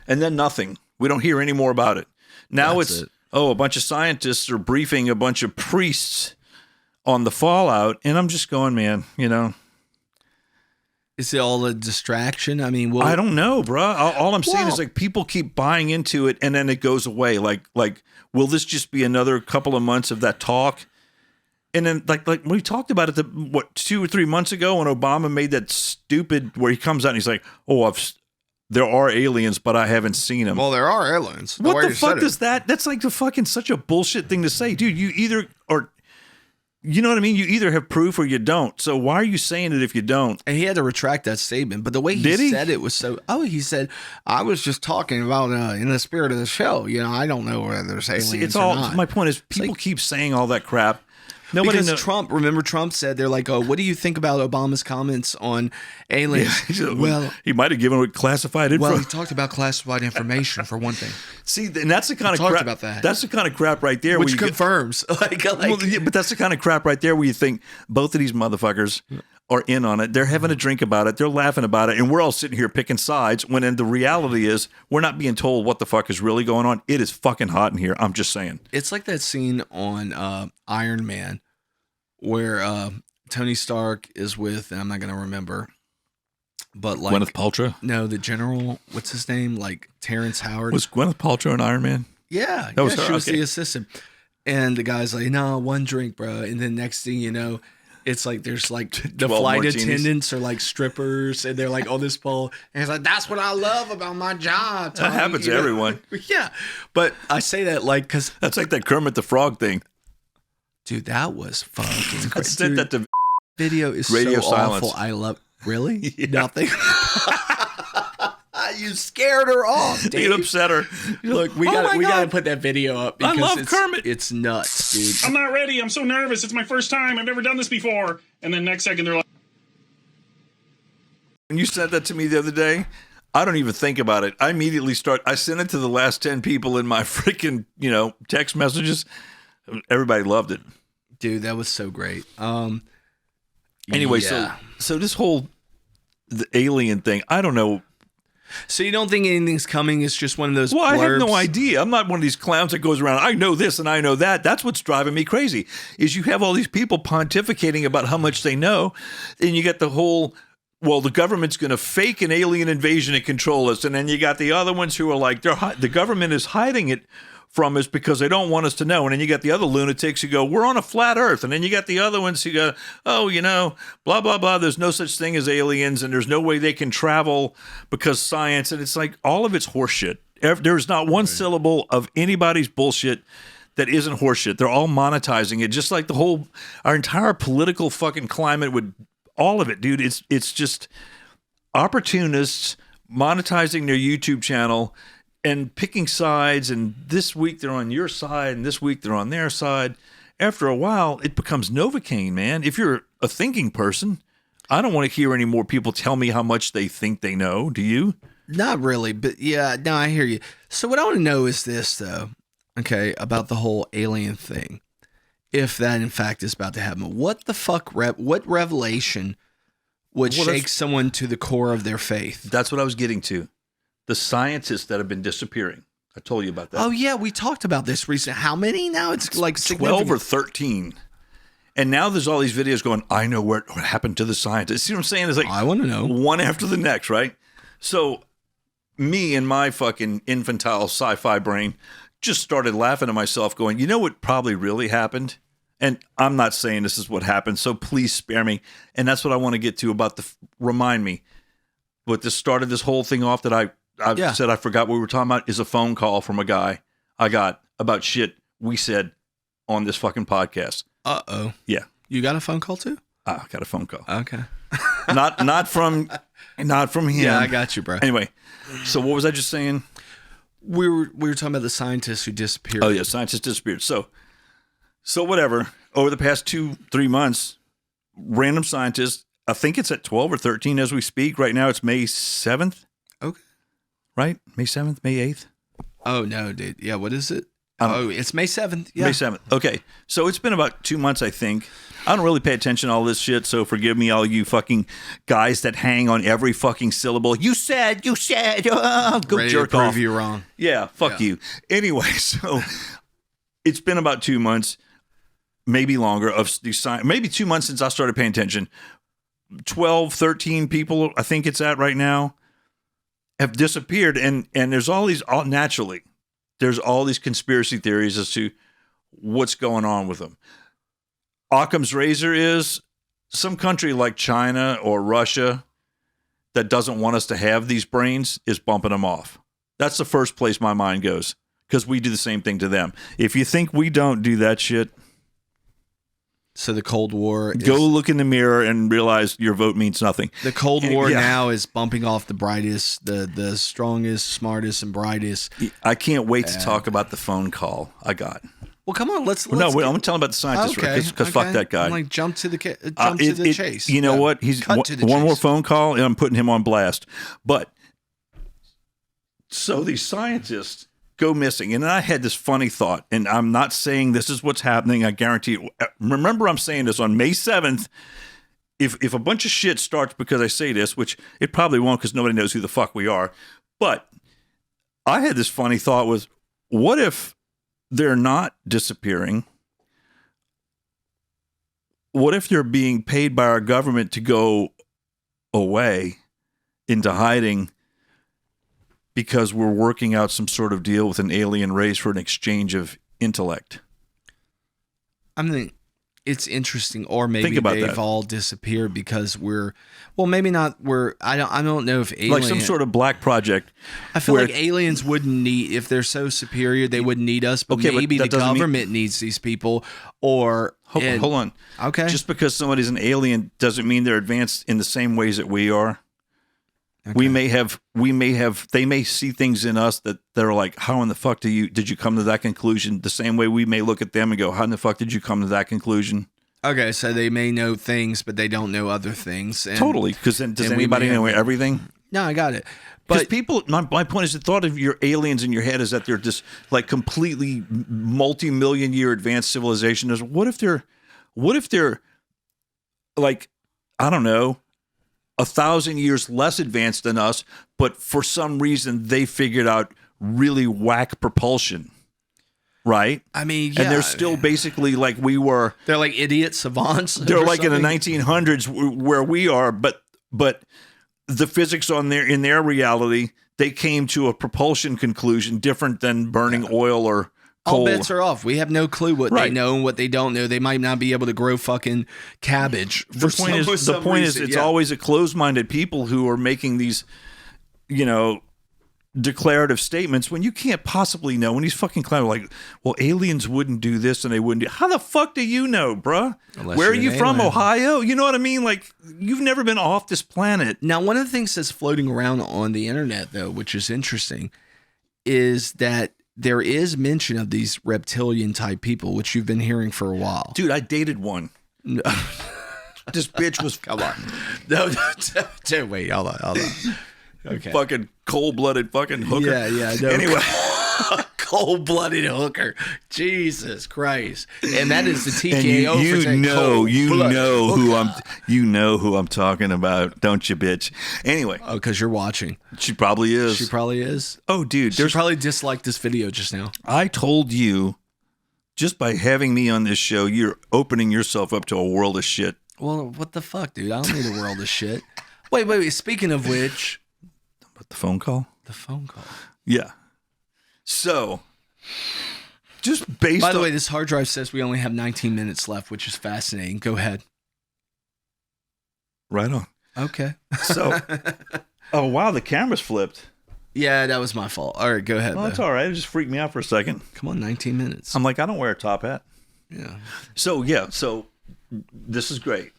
then nothing. We don't hear any more about it. Now a bunch of scientists are briefing a bunch of priests on the fallout, and I'm just going, man, Is it all a distraction? I mean, I don't know, bro. All I'm saying is like people keep buying into it, and then it goes away. Like, will this just be another couple of months of that talk? And then, like we talked about it, 2 or 3 months ago when Obama made that stupid where he comes out and he's like, "Oh, there are aliens, but I haven't seen them." Well, there are aliens. What the fuck is that? That's like the fucking such a bullshit thing to say, dude. You either are, you know what I mean? You either have proof or you don't. So why are you saying it if you don't? And he had to retract that statement. But the way he said it was so. Oh, he said, "I was just talking about in the spirit of the show. I don't know whether there's aliens it's or all. not." My point is, people keep saying all that crap. Nobody because Trump said, they're like, "Oh, what do you think about Obama's comments on aliens?" Yeah, well, he might have given classified info. Well, he talked about classified information for one thing. See, and that's the kind of crap. About that. That's the kind of crap right there, which confirms. But that's the kind of crap right there where you think both of these motherfuckers are in on it. They're having a drink about it. They're laughing about it, and we're all sitting here picking sides. When the reality is, we're not being told what the fuck is really going on. It is fucking hot in here. I'm just saying. It's like that scene on Iron Man where Tony Stark is with, and I'm not going to remember, but like Gwyneth Paltrow. No, the general. What's his name? Like Terrence Howard. Was Gwyneth Paltrow an Iron Man? Yeah, she was the assistant. And the guy's like, "No, one drink, bro." And then next thing you know, it's like there's like the flight attendants are like strippers, and they're like on this pole, and it's like, "That's what I love about my job." That happens to everyone. Yeah, but I say that like because that's like that Kermit the Frog thing. Dude, that was fucking crazy. I sent that to video is radio so silence. Awful. I love really nothing. You scared her off, Dave. You upset her. Look, we got to put that video up because I love Kermit. It's nuts, dude. I'm not ready. I'm so nervous. It's my first time. I've never done this before. And then next second they're like, when you said that to me the other day, I don't even think about it. I immediately I sent it to the last 10 people in my freaking, text messages. Everybody loved it. Dude, that was so great. Anyway, so this whole the alien thing, I don't know. So you don't think anything's coming? It's just one of those Well, blurbs? I have no idea. I'm not one of these clowns that goes around, I know this and I know that. That's what's driving me crazy, is you have all these people pontificating about how much they know, and you get the whole, well, the government's going to fake an alien invasion and control us, and then you got the other ones who are like, the government is hiding it from us because they don't want us to know. And then you got the other lunatics who go, we're on a flat earth. And then you got the other ones who go, oh, blah, blah, blah. There's no such thing as aliens and there's no way they can travel because science. And it's like, all of it's horseshit. There's not one syllable of anybody's bullshit that isn't horseshit. They're all monetizing it. Just like our entire political fucking climate would, all of it, dude. It's just opportunists monetizing their YouTube channel and picking sides, and this week they're on your side, and this week they're on their side. After a while, it becomes Novocaine, man. If you're a thinking person, I don't want to hear any more people tell me how much they think they know. Do you? Not really, but yeah, no, I hear you. So what I want to know is this, though, okay, about the whole alien thing. If that, in fact, is about to happen, what the fuck, what revelation would shake someone to the core of their faith? That's what I was getting to. The scientists that have been disappearing. I told you about that. Oh, yeah. We talked about this recently. How many now? It's like 12 or 13. And now there's all these videos going, I know what happened to the scientists. See what I'm saying? It's like, I want to know. One after the next, right? So me and my fucking infantile sci-fi brain just started laughing to myself going, you know what probably really happened? And I'm not saying this is what happened, so please spare me. And that's what I want to get to about remind me. What this started this whole thing off that I said I forgot what we were talking about is a phone call from a guy I got about shit we said on this fucking podcast. Uh-oh. Yeah. You got a phone call too? I got a phone call. Okay. not from him. Yeah, I got you, bro. Anyway, so what was I just saying? We were talking about the scientists who disappeared. Oh yeah, scientists disappeared. So whatever. Over the past 2-3 months, random scientists, I think it's at 12 or 13 as we speak. Right now it's May 7th. Okay. Right? May 7th, May 8th. Oh, no, dude. Yeah, what is it? It's May 7th. Yeah. May 7th. Okay. So it's been about 2 months, I think. I don't really pay attention to all this shit, so forgive me, all you fucking guys that hang on every fucking syllable. You said, go Ready jerk to prove off. you wrong. Yeah, fuck you. Anyway, so it's been about 2 months, maybe longer, of these maybe 2 months since I started paying attention. 12, 13 people, I think it's at right now, have disappeared. And there's naturally, there's all these conspiracy theories as to what's going on with them. Occam's razor is some country like China or Russia that doesn't want us to have these brains is bumping them off. That's the first place my mind goes, because we do the same thing to them. If you think we don't do that shit, so the Cold War go look in the mirror and realize your vote means nothing. The Cold War now is bumping off the brightest, the strongest, smartest, and brightest. I can't wait to talk about the phone call I got. Well, come on, let's I'm going to tell him about the scientist, because fuck that guy. I'm like, jump to the chase. You know what? He's one more phone call, and I'm putting him on blast. But so these scientists go missing, and I had this funny thought, and I'm not saying this is what's happening. I guarantee you. Remember, I'm saying this on May 7th. If a bunch of shit starts because I say this, which it probably won't, because nobody knows who the fuck we are. But I had this funny thought: was what if they're not disappearing? What if they're being paid by our government to go away into hiding because we're working out some sort of deal with an alien race for an exchange of intellect? I mean, it's interesting, or maybe they've all disappeared because maybe not. I don't know if aliens, like some sort of black project. I feel like aliens wouldn't need, if they're so superior, they wouldn't need us. But maybe the government needs these people. Or hold on. Okay, just because somebody's an alien doesn't mean they're advanced in the same ways that we are. Okay. They may see things in us that they're like, how in the fuck did you come to that conclusion? The same way we may look at them and go, how in the fuck did you come to that conclusion? Okay, so they may know things, but they don't know other things. Totally, because then does anybody know everything? No, I got it. But people, my point is, the thought of your aliens in your head is that they're just like completely multi-million year advanced civilization. Is what if they're like, I don't know, 1,000 years less advanced than us, but for some reason they figured out really whack propulsion, right? I mean, yeah. And they're still basically like we were. They're like idiot savants. They're like in the 1900s where we are, but the physics in their reality, they came to a propulsion conclusion different than burning oil or coal. All bets are off. We have no clue what they know and what they don't know. They might not be able to grow fucking cabbage. The point is, it's always a closed-minded people who are making these, declarative statements when you can't possibly know. When these fucking clowns are like, well, aliens wouldn't do this and they wouldn't do. How the fuck do you know, bruh? Where are you from? Ohio? You know what I mean? Like, you've never been off this planet. Now, one of the things that's floating around on the internet, though, which is interesting, is that there is mention of these reptilian type people, which you've been hearing for a while. Dude, I dated one. No. This bitch was. Come on. No, wait, hold on. Okay. Fucking cold-blooded fucking hooker. Yeah. No. Anyway. Cold-blooded hooker. Jesus Christ. And that is the TKO and for you know who I'm talking about, don't you, bitch? Anyway. Oh, because you're watching. She probably is. Oh, dude. She probably disliked this video just now. I told you, just by having me on this show, you're opening yourself up to a world of shit. Well, what the fuck, dude? I don't need a world of shit. Wait. Speaking of which. The phone call? The phone call. Yeah. So, just based on... By the way, this hard drive says we only have 19 minutes left, which is fascinating. Go ahead. Right on. Okay. So, oh, wow, the camera's flipped. Yeah, that was my fault. All right, go ahead. Well, that's all right. It just freaked me out for a second. Come on, 19 minutes. I'm like, I don't wear a top hat. Yeah. So, this is great.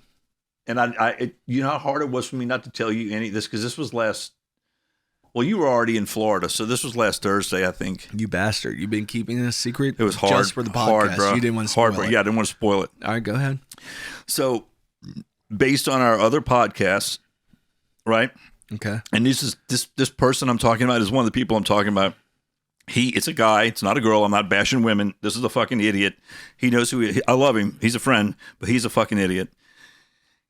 And you know how hard it was for me not to tell you any of this, because this was last... Well, you were already in Florida, so this was last Thursday, I think. You bastard. You've been keeping it a secret? It was hard. Just for the podcast. Hard, bro. You didn't want to spoil it. Yeah, I didn't want to spoil it. All right, go ahead. So, based on our other podcasts, right? Okay. And this person I'm talking about is one of the people I'm talking about. It's a guy. It's not a girl. I'm not bashing women. This is a fucking idiot. He knows I love him. He's a friend, but he's a fucking idiot.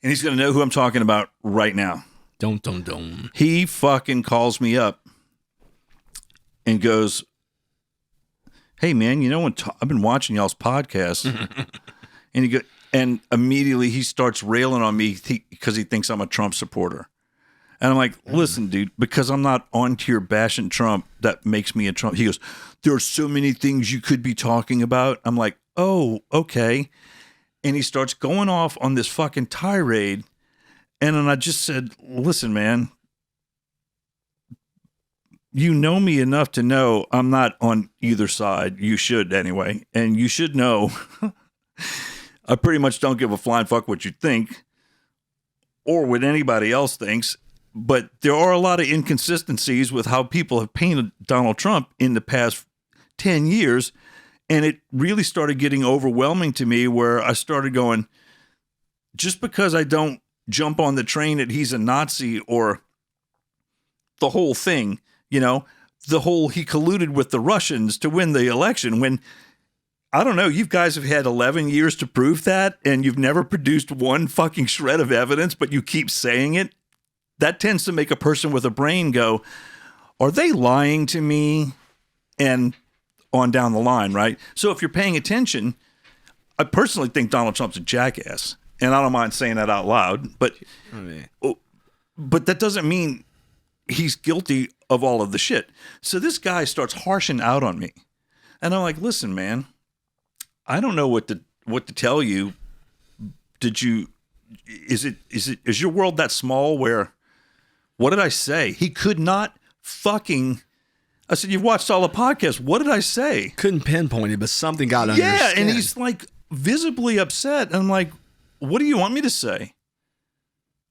And he's going to know who I'm talking about right now. Don't. He fucking calls me up and goes, hey, man, when I've been watching y'all's podcast. And immediately he starts railing on me because he thinks I'm a Trump supporter. And I'm like, listen, dude, because I'm not onto your bashing Trump, that makes me a Trump. He goes, there are so many things you could be talking about. I'm like, oh, okay. And he starts going off on this fucking tirade. And then I just said, listen, man, you know me enough to know I'm not on either side. You should anyway. And you should know I pretty much don't give a flying fuck what you think or what anybody else thinks. But there are a lot of inconsistencies with how people have painted Donald Trump in the past 10 years. And it really started getting overwhelming to me where I started going, just because I don't jump on the train that he's a Nazi or the whole thing, he colluded with the Russians to win the election when, I don't know, you guys have had 11 years to prove that and you've never produced one fucking shred of evidence, but you keep saying it. That tends to make a person with a brain go, are they lying to me? And on down the line, right? So if you're paying attention, I personally think Donald Trump's a jackass. And I don't mind saying that out loud, but that doesn't mean he's guilty of all of the shit. So this guy starts harshing out on me. And I'm like, listen, man, I don't know what to tell you. Is your world that small where, what did I say? He could not fucking, I said, you've watched all the podcasts. What did I say? Couldn't pinpoint it, but something got under his skin. And he's like visibly upset. And I'm like, what do you want me to say?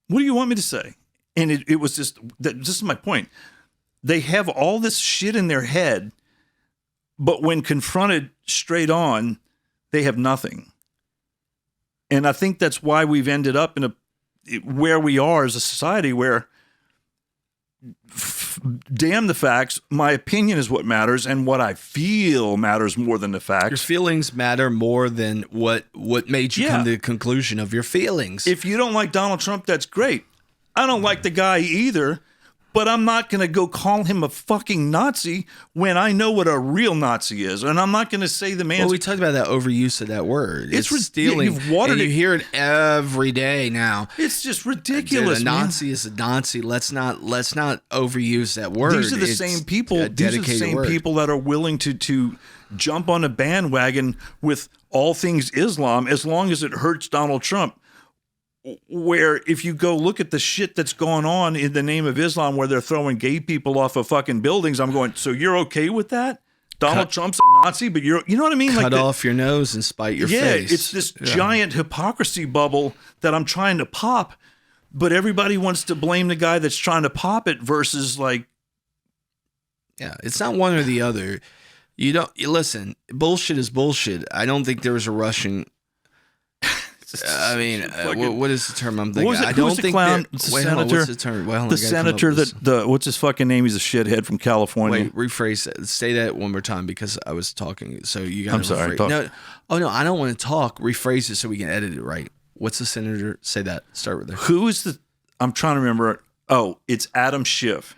What do you want me to say? And it was just, this is my point. They have all this shit in their head, but when confronted straight on, they have nothing. And I think that's why we've ended up where we are as a society where, damn the facts, my opinion is what matters, and what I feel matters more than the facts. Your feelings matter more than what made you come to the conclusion of your feelings. If you don't like Donald Trump, that's great. I don't like the guy either, but I'm not going to go call him a fucking Nazi when I know what a real Nazi is. And I'm not going to say the man's... Well, we talked about that overuse of that word. It's stealing. You've watered and it. You hear it every day now. It's just ridiculous, A Nazi is a Nazi. Let's not overuse that word. These are the same people. These are the same people that are willing to jump on a bandwagon with all things Islam as long as it hurts Donald Trump. Where if you go look at the shit that's going on in the name of Islam where they're throwing gay people off of fucking buildings, I'm going, so you're okay with that? Donald Trump's a Nazi, but you know what I mean? Cut off your nose and spite your face. Yeah, it's this giant hypocrisy bubble that I'm trying to pop, but everybody wants to blame the guy that's trying to pop it versus like... Yeah, it's not one or the other. Listen, bullshit is bullshit. I don't think there was a Russian... I mean, what is the term I'm thinking? I don't think senator. What's the term? The senator what's his fucking name? He's a shithead from California. Wait, rephrase that. Say that one more time because I was talking. So you got. I'm sorry. No, I don't want to talk. Rephrase it so we can edit it right. What's the senator? Say that. Start with there. Who is the? I'm trying to remember. Oh, it's Adam Schiff.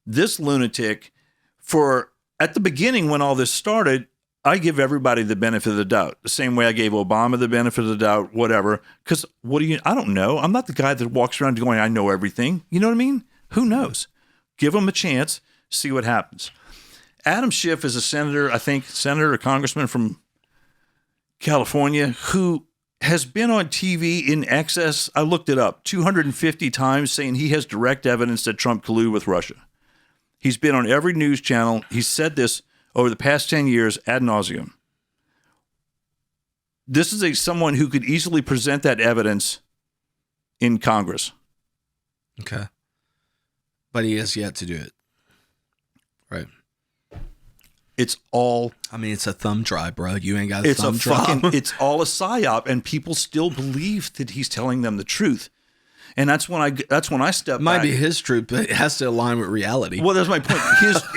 This lunatic. At the beginning when all this started, I give everybody the benefit of the doubt. The same way I gave Obama the benefit of the doubt, whatever. Because I don't know. I'm not the guy that walks around going, I know everything. You know what I mean? Who knows? Give him a chance, see what happens. Adam Schiff is a senator, I think, senator or congressman from California, who has been on TV in excess, I looked it up, 250 times saying he has direct evidence that Trump colluded with Russia. He's been on every news channel. He's said this over the past 10 years ad nauseum. This is someone who could easily present that evidence in Congress. Okay. But he has yet to do it. Right. It's all... I mean, it's a thumb drive, bro. You ain't got a thumb drive. It's all a psyop, and people still believe that he's telling them the truth. And that's when I step Might back. be his truth, but it has to align with reality. Well, that's my point.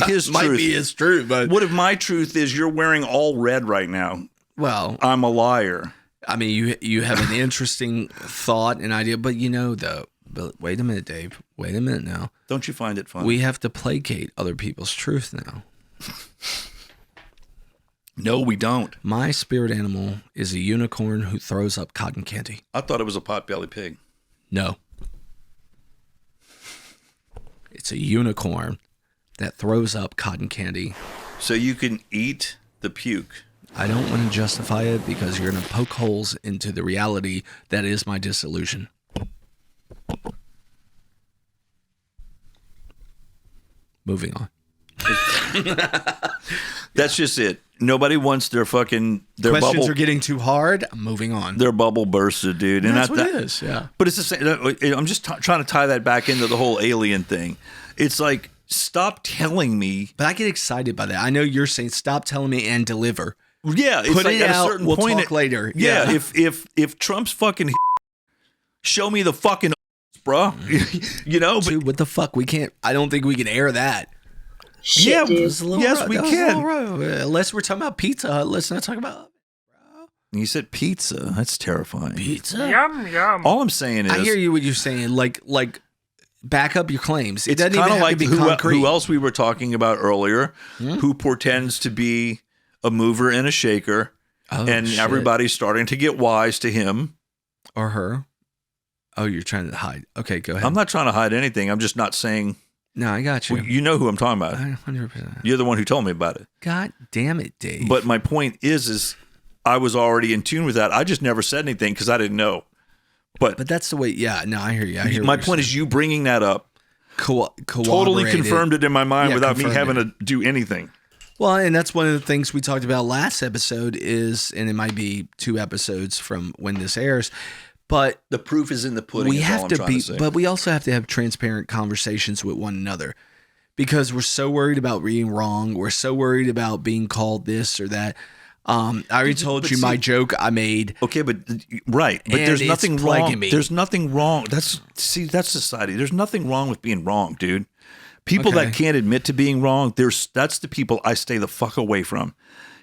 His Might truth be his truth, but what if my truth is you're wearing all red right now? well, I'm a liar. I mean, you have an interesting thought and idea, but though. But wait a minute, Dave. Wait a minute now. Don't you find it funny? We have to placate other people's truth now. No, we don't. My spirit animal is a unicorn who throws up cotton candy. I thought it was a potbelly pig. No. It's a unicorn that throws up cotton candy. So you can eat the puke. I don't want to justify it because you're going to poke holes into the reality that is my disillusion. Moving on. That's just it. Nobody wants their Questions bubble. are getting too hard. I'm moving on. Their bubble bursted, dude. And that's what it is, yeah. But it's the same. I'm just trying to tie that back into the whole alien thing. It's like, stop telling me. But I get excited by that. I know you're saying stop telling me and deliver. Yeah, it's Put like it at out. a certain We'll point. talk later. Yeah, Yeah. if Trump's fucking show me the fucking bro, but Dude, what the fuck? We can't. I don't think we can air that. Shit, yeah, dude. It's a little yes, rough. we That was a little can. rough. Unless we're talking about Pizza Hut, let's not talk about You said pizza. That's terrifying. pizza. Yum, yum. All I'm saying is, I hear you what you're saying. Like back up your claims. It it's doesn't kind even of have like to be concrete. who else we were talking about earlier, who portends to be a mover and a shaker, and shit. everybody's starting to get wise to him. Or her. Oh, you're trying to hide. Okay, go ahead. I'm not trying to hide anything. I'm just not saying. No, I got you. Well, you know who I'm talking about. 100%. You're the one who told me about it. God damn it, Dave. But my point is I was already in tune with that. I just never said anything because I didn't know. But that's the way. Yeah, no, I hear you. I hear my what point is you bringing that up totally corroborated. confirmed it in my mind Yeah, without me confirmed having to do anything. Well, and that's one of the things we talked about last episode is, and it might be 2 episodes from when this airs, but The proof is in the pudding. we is all have I'm to trying be, say. but we also have to have transparent conversations with one another because we're so worried about being wrong. We're so worried about being called this or that. I already told you my joke I made. Okay, but right, but And there's it's nothing plaguing wrong. me. There's nothing wrong. That's society. There's nothing wrong with being wrong, dude. People Okay. that can't admit to being wrong, that's the people I stay the fuck away from.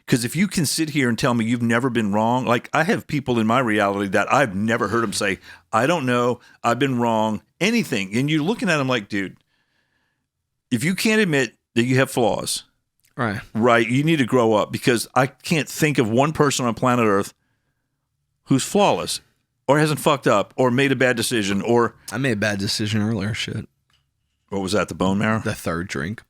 Because if you can sit here and tell me you've never been wrong, like I have people in my reality that I've never heard them say, I don't know, I've been wrong, anything. And you're looking at them like, dude, if you can't admit that you have flaws, right, you need to grow up because I can't think of one person on planet Earth who's flawless or hasn't fucked up or made a bad decision or... I made a bad decision earlier. Shit. What was that, the bone marrow? The third drink.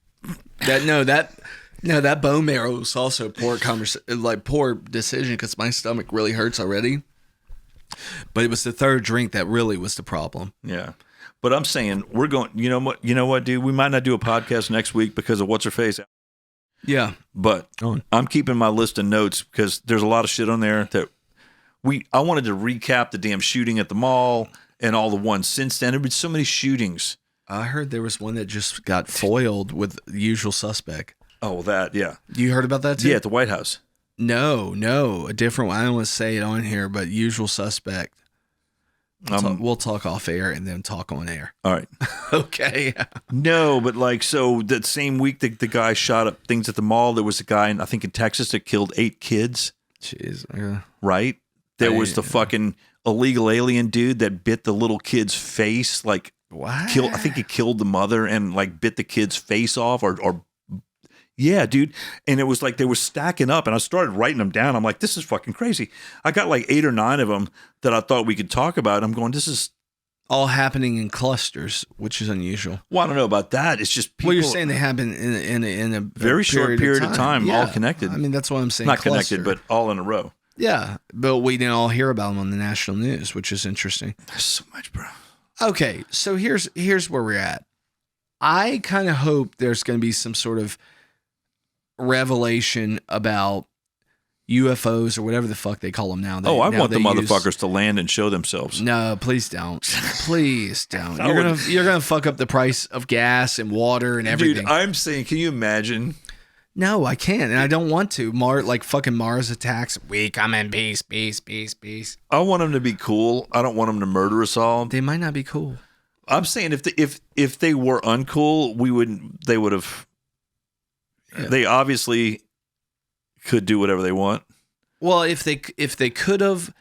That bone marrow was also poor decision because my stomach really hurts already. But it was the third drink that really was the problem. Yeah. But I'm saying we're going, you know what, dude? We might not do a podcast next week because of what's her face. Yeah. But I'm keeping my list of notes because there's a lot of shit on there that I wanted to recap the damn shooting at the mall and all the ones since then. There have been so many shootings. I heard there was one that just got foiled with the usual suspect. Oh, that, yeah. You heard about that too? Yeah, at the White House. No, a different one. I don't want to say it on here, but usual suspect. We'll talk off air and then talk on air. All right. Okay. No, but so that same week the guy shot up things at the mall, there was a guy, I think in Texas, that killed 8 kids. Jeez. Right? There was the fucking illegal alien dude that bit the little kid's face, like, what? I think he killed the mother and like bit the kid's face off or yeah, dude. And it was like they were stacking up and I started writing them down. I'm like, this is fucking crazy. I got like 8 or 9 of them that I thought we could talk about. I'm going, this is all happening in clusters, which is unusual. Well, I don't know about that. It's just people. Well, you're saying they happen in a very short period of time, all connected. I mean, that's what I'm saying. Not cluster. connected, but all in a row. Yeah, but we didn't all hear about them on the national news, which is interesting. There's so much, bro. Okay, so here's where we're at. I kind of hope there's going to be some sort of revelation about UFOs or whatever the fuck they call them now. I want the motherfuckers to land and show themselves. No, please don't. Please don't. You're gonna fuck up the price of gas and water and everything. Dude, I'm saying, can you imagine? No, I can't, and I don't want to. Like fucking Mars attacks. We come in peace, peace, peace, peace. I want them to be cool. I don't want them to murder us all. They might not be cool. I'm saying if they were uncool, they would have. Yeah. They obviously could do whatever they want. Well, if they could have,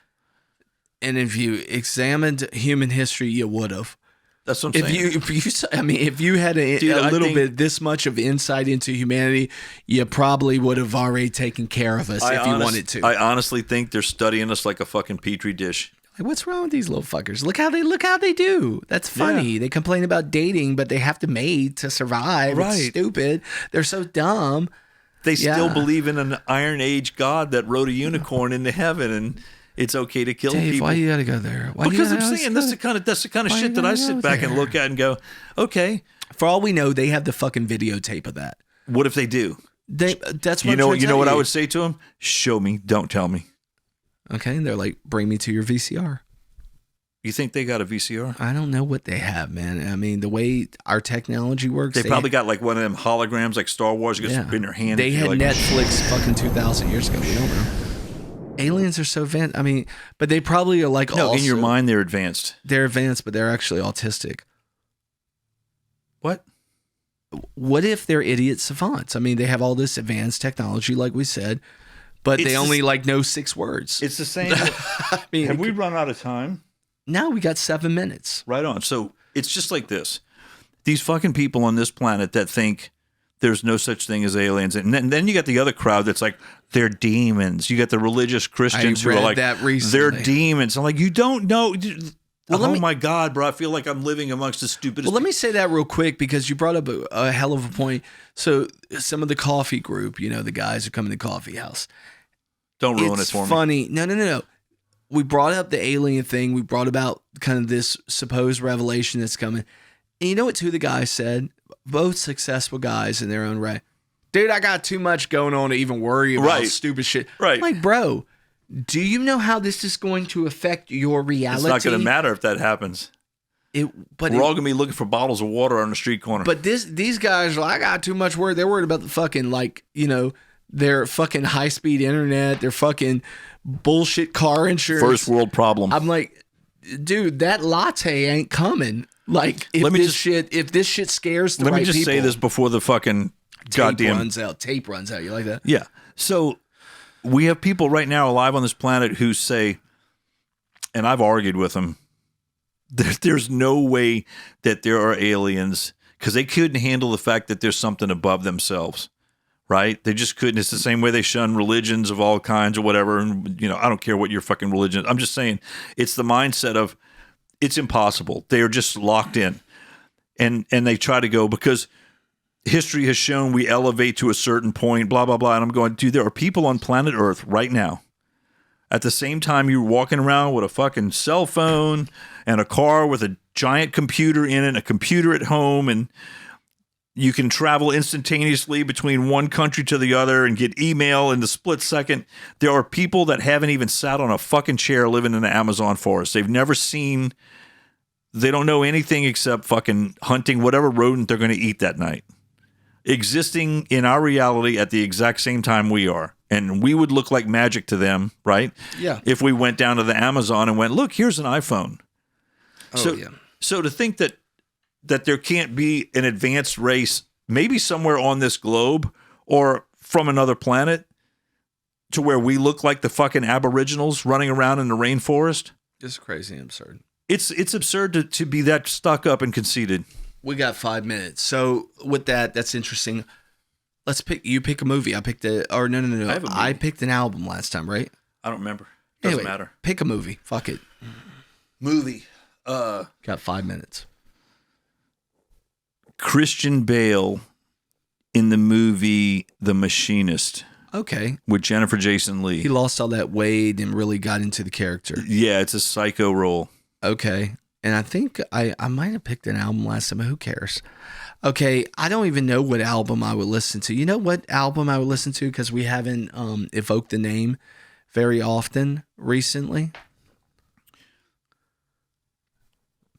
and if you examined human history, you would have. That's what I'm saying. If you had a little bit this much of insight into humanity, you probably would have already taken care of us if you wanted to. I honestly think they're studying us like a fucking petri dish. Like, what's wrong with these little fuckers? Look how they do. That's funny. Yeah. They complain about dating, but they have to mate to survive. Right. It's stupid. They're so dumb. They still believe in an Iron Age god that rode a unicorn into heaven, and it's okay to kill people. Why you gotta go there? Because I'm saying that's the kind of shit that I sit back and look at and go, okay. For all we know, they have the fucking videotape of that. What if they do? That's what you know what I would say to them? Show me, don't tell me. Okay, and they're like, bring me to your VCR. You think they got a VCR? I don't know what they have, man. I mean, the way our technology works, they probably got like one of them holograms, like Star Wars, you just in your hand. They had Netflix fucking 2,000 years ago. We don't know. Aliens are so advanced. I mean, but they probably are like no. In your mind, they're advanced. They're advanced, but they're actually autistic. What? What if they're idiot savants? I mean, they have all this advanced technology, like we said. But they only know 6 words. It's the same. I mean, have we run out of time? No, we got 7 minutes. Right on. So it's just like this. These fucking people on this planet that think there's no such thing as aliens. And then you got the other crowd that's like, they're demons. You got the religious Christians who are like, they're demons. I'm like, you don't know. Well, my God, bro. I feel like I'm living amongst the stupidest. Well, let me say that real quick because you brought up a hell of a point. So some of the coffee group, the guys who come in the coffee house. Don't ruin it for me. It's funny. No. We brought up the alien thing. We brought about kind of this supposed revelation that's coming. And you know what two of the guys said? Both successful guys in their own right. Dude, I got too much going on to even worry about stupid shit. Right. I'm like, bro, do you know how this is going to affect your reality? It's not going to matter if that happens. We're all going to be looking for bottles of water on the street corner. But these guys are like, I got too much worry. They're worried about the fucking, their fucking high-speed internet, their fucking bullshit car insurance. First world problem. I'm like, dude, that latte ain't coming. Like, if this shit scares the right people. Let me just say this before the fucking goddamn tape runs out. You like that? Yeah. So we have people right now alive on this planet who say, and I've argued with them, there's no way that there are aliens because they couldn't handle the fact that there's something above themselves. Right? They just couldn't. It's the same way they shun religions of all kinds or whatever. And, I don't care what your fucking religion is. I'm just saying it's the mindset of it's impossible. They are just locked in. And they try to go because history has shown we elevate to a certain point, blah, blah, blah. And I'm going, dude, there are people on planet Earth right now. At the same time, you're walking around with a fucking cell phone and a car with a giant computer in it, a computer at home, and you can travel instantaneously between one country to the other and get email in the split second. There are people that haven't even sat on a fucking chair living in the Amazon forest. They don't know anything except fucking hunting whatever rodent they're going to eat that night. Existing in our reality at the exact same time we are. And we would look like magic to them, right? Yeah. If we went down to the Amazon and went, look, here's an iPhone. So to think that there can't be an advanced race, maybe somewhere on this globe or from another planet, to where we look like the fucking aboriginals running around in the rainforest. It's crazy and absurd. It's absurd to be that stuck up and conceited. We got 5 minutes. So with that's interesting. You pick a movie. I picked no. I picked an album last time, right? I don't remember. Doesn't matter. Pick a movie. Fuck it. Movie. Got 5 minutes. Christian Bale in the movie The Machinist. Okay. With Jennifer Jason Leigh. He lost all that weight and really got into the character. Yeah, it's a psycho role. Okay. And I think I might have picked an album last time, but who cares? Okay, I don't even know what album I would listen to. You know what album I would listen to? Because we haven't evoked the name very often recently.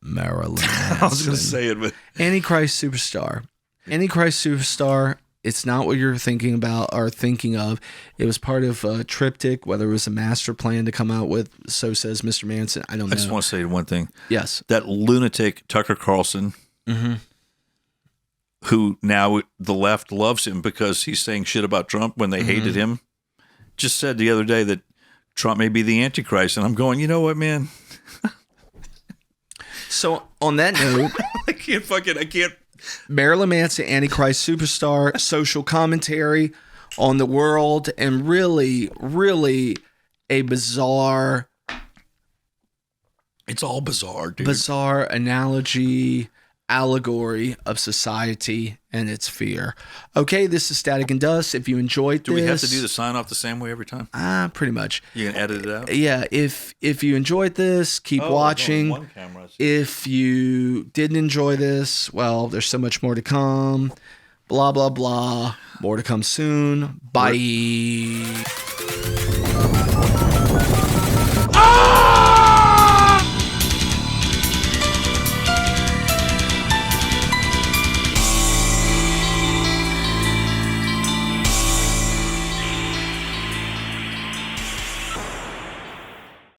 Marilyn Manson. I was going to say it, but... Antichrist Superstar. Antichrist Superstar It's not what you're thinking about or thinking of. It was part of a triptych, whether it was a master plan to come out with, so says Mr. Manson. I don't know. I just want to say one thing. Yes. That lunatic Tucker Carlson, who now the left loves him because he's saying shit about Trump when they hated him, just said the other day that Trump may be the Antichrist. And I'm going, you know what, man? So on that note, I can't. Marilyn Manson, Antichrist superstar, social commentary on the world, and really, really a bizarre. It's all bizarre, dude. Bizarre analogy, allegory of society and its fear. Okay, this is Static and Dust. If you enjoyed this. Do we have to do the sign off the same way every time? Pretty much. You can edit it out? Yeah, if you enjoyed this, keep watching. One camera. If you didn't enjoy this, well, there's so much more to come. Blah, blah, blah. More to come soon. Bye.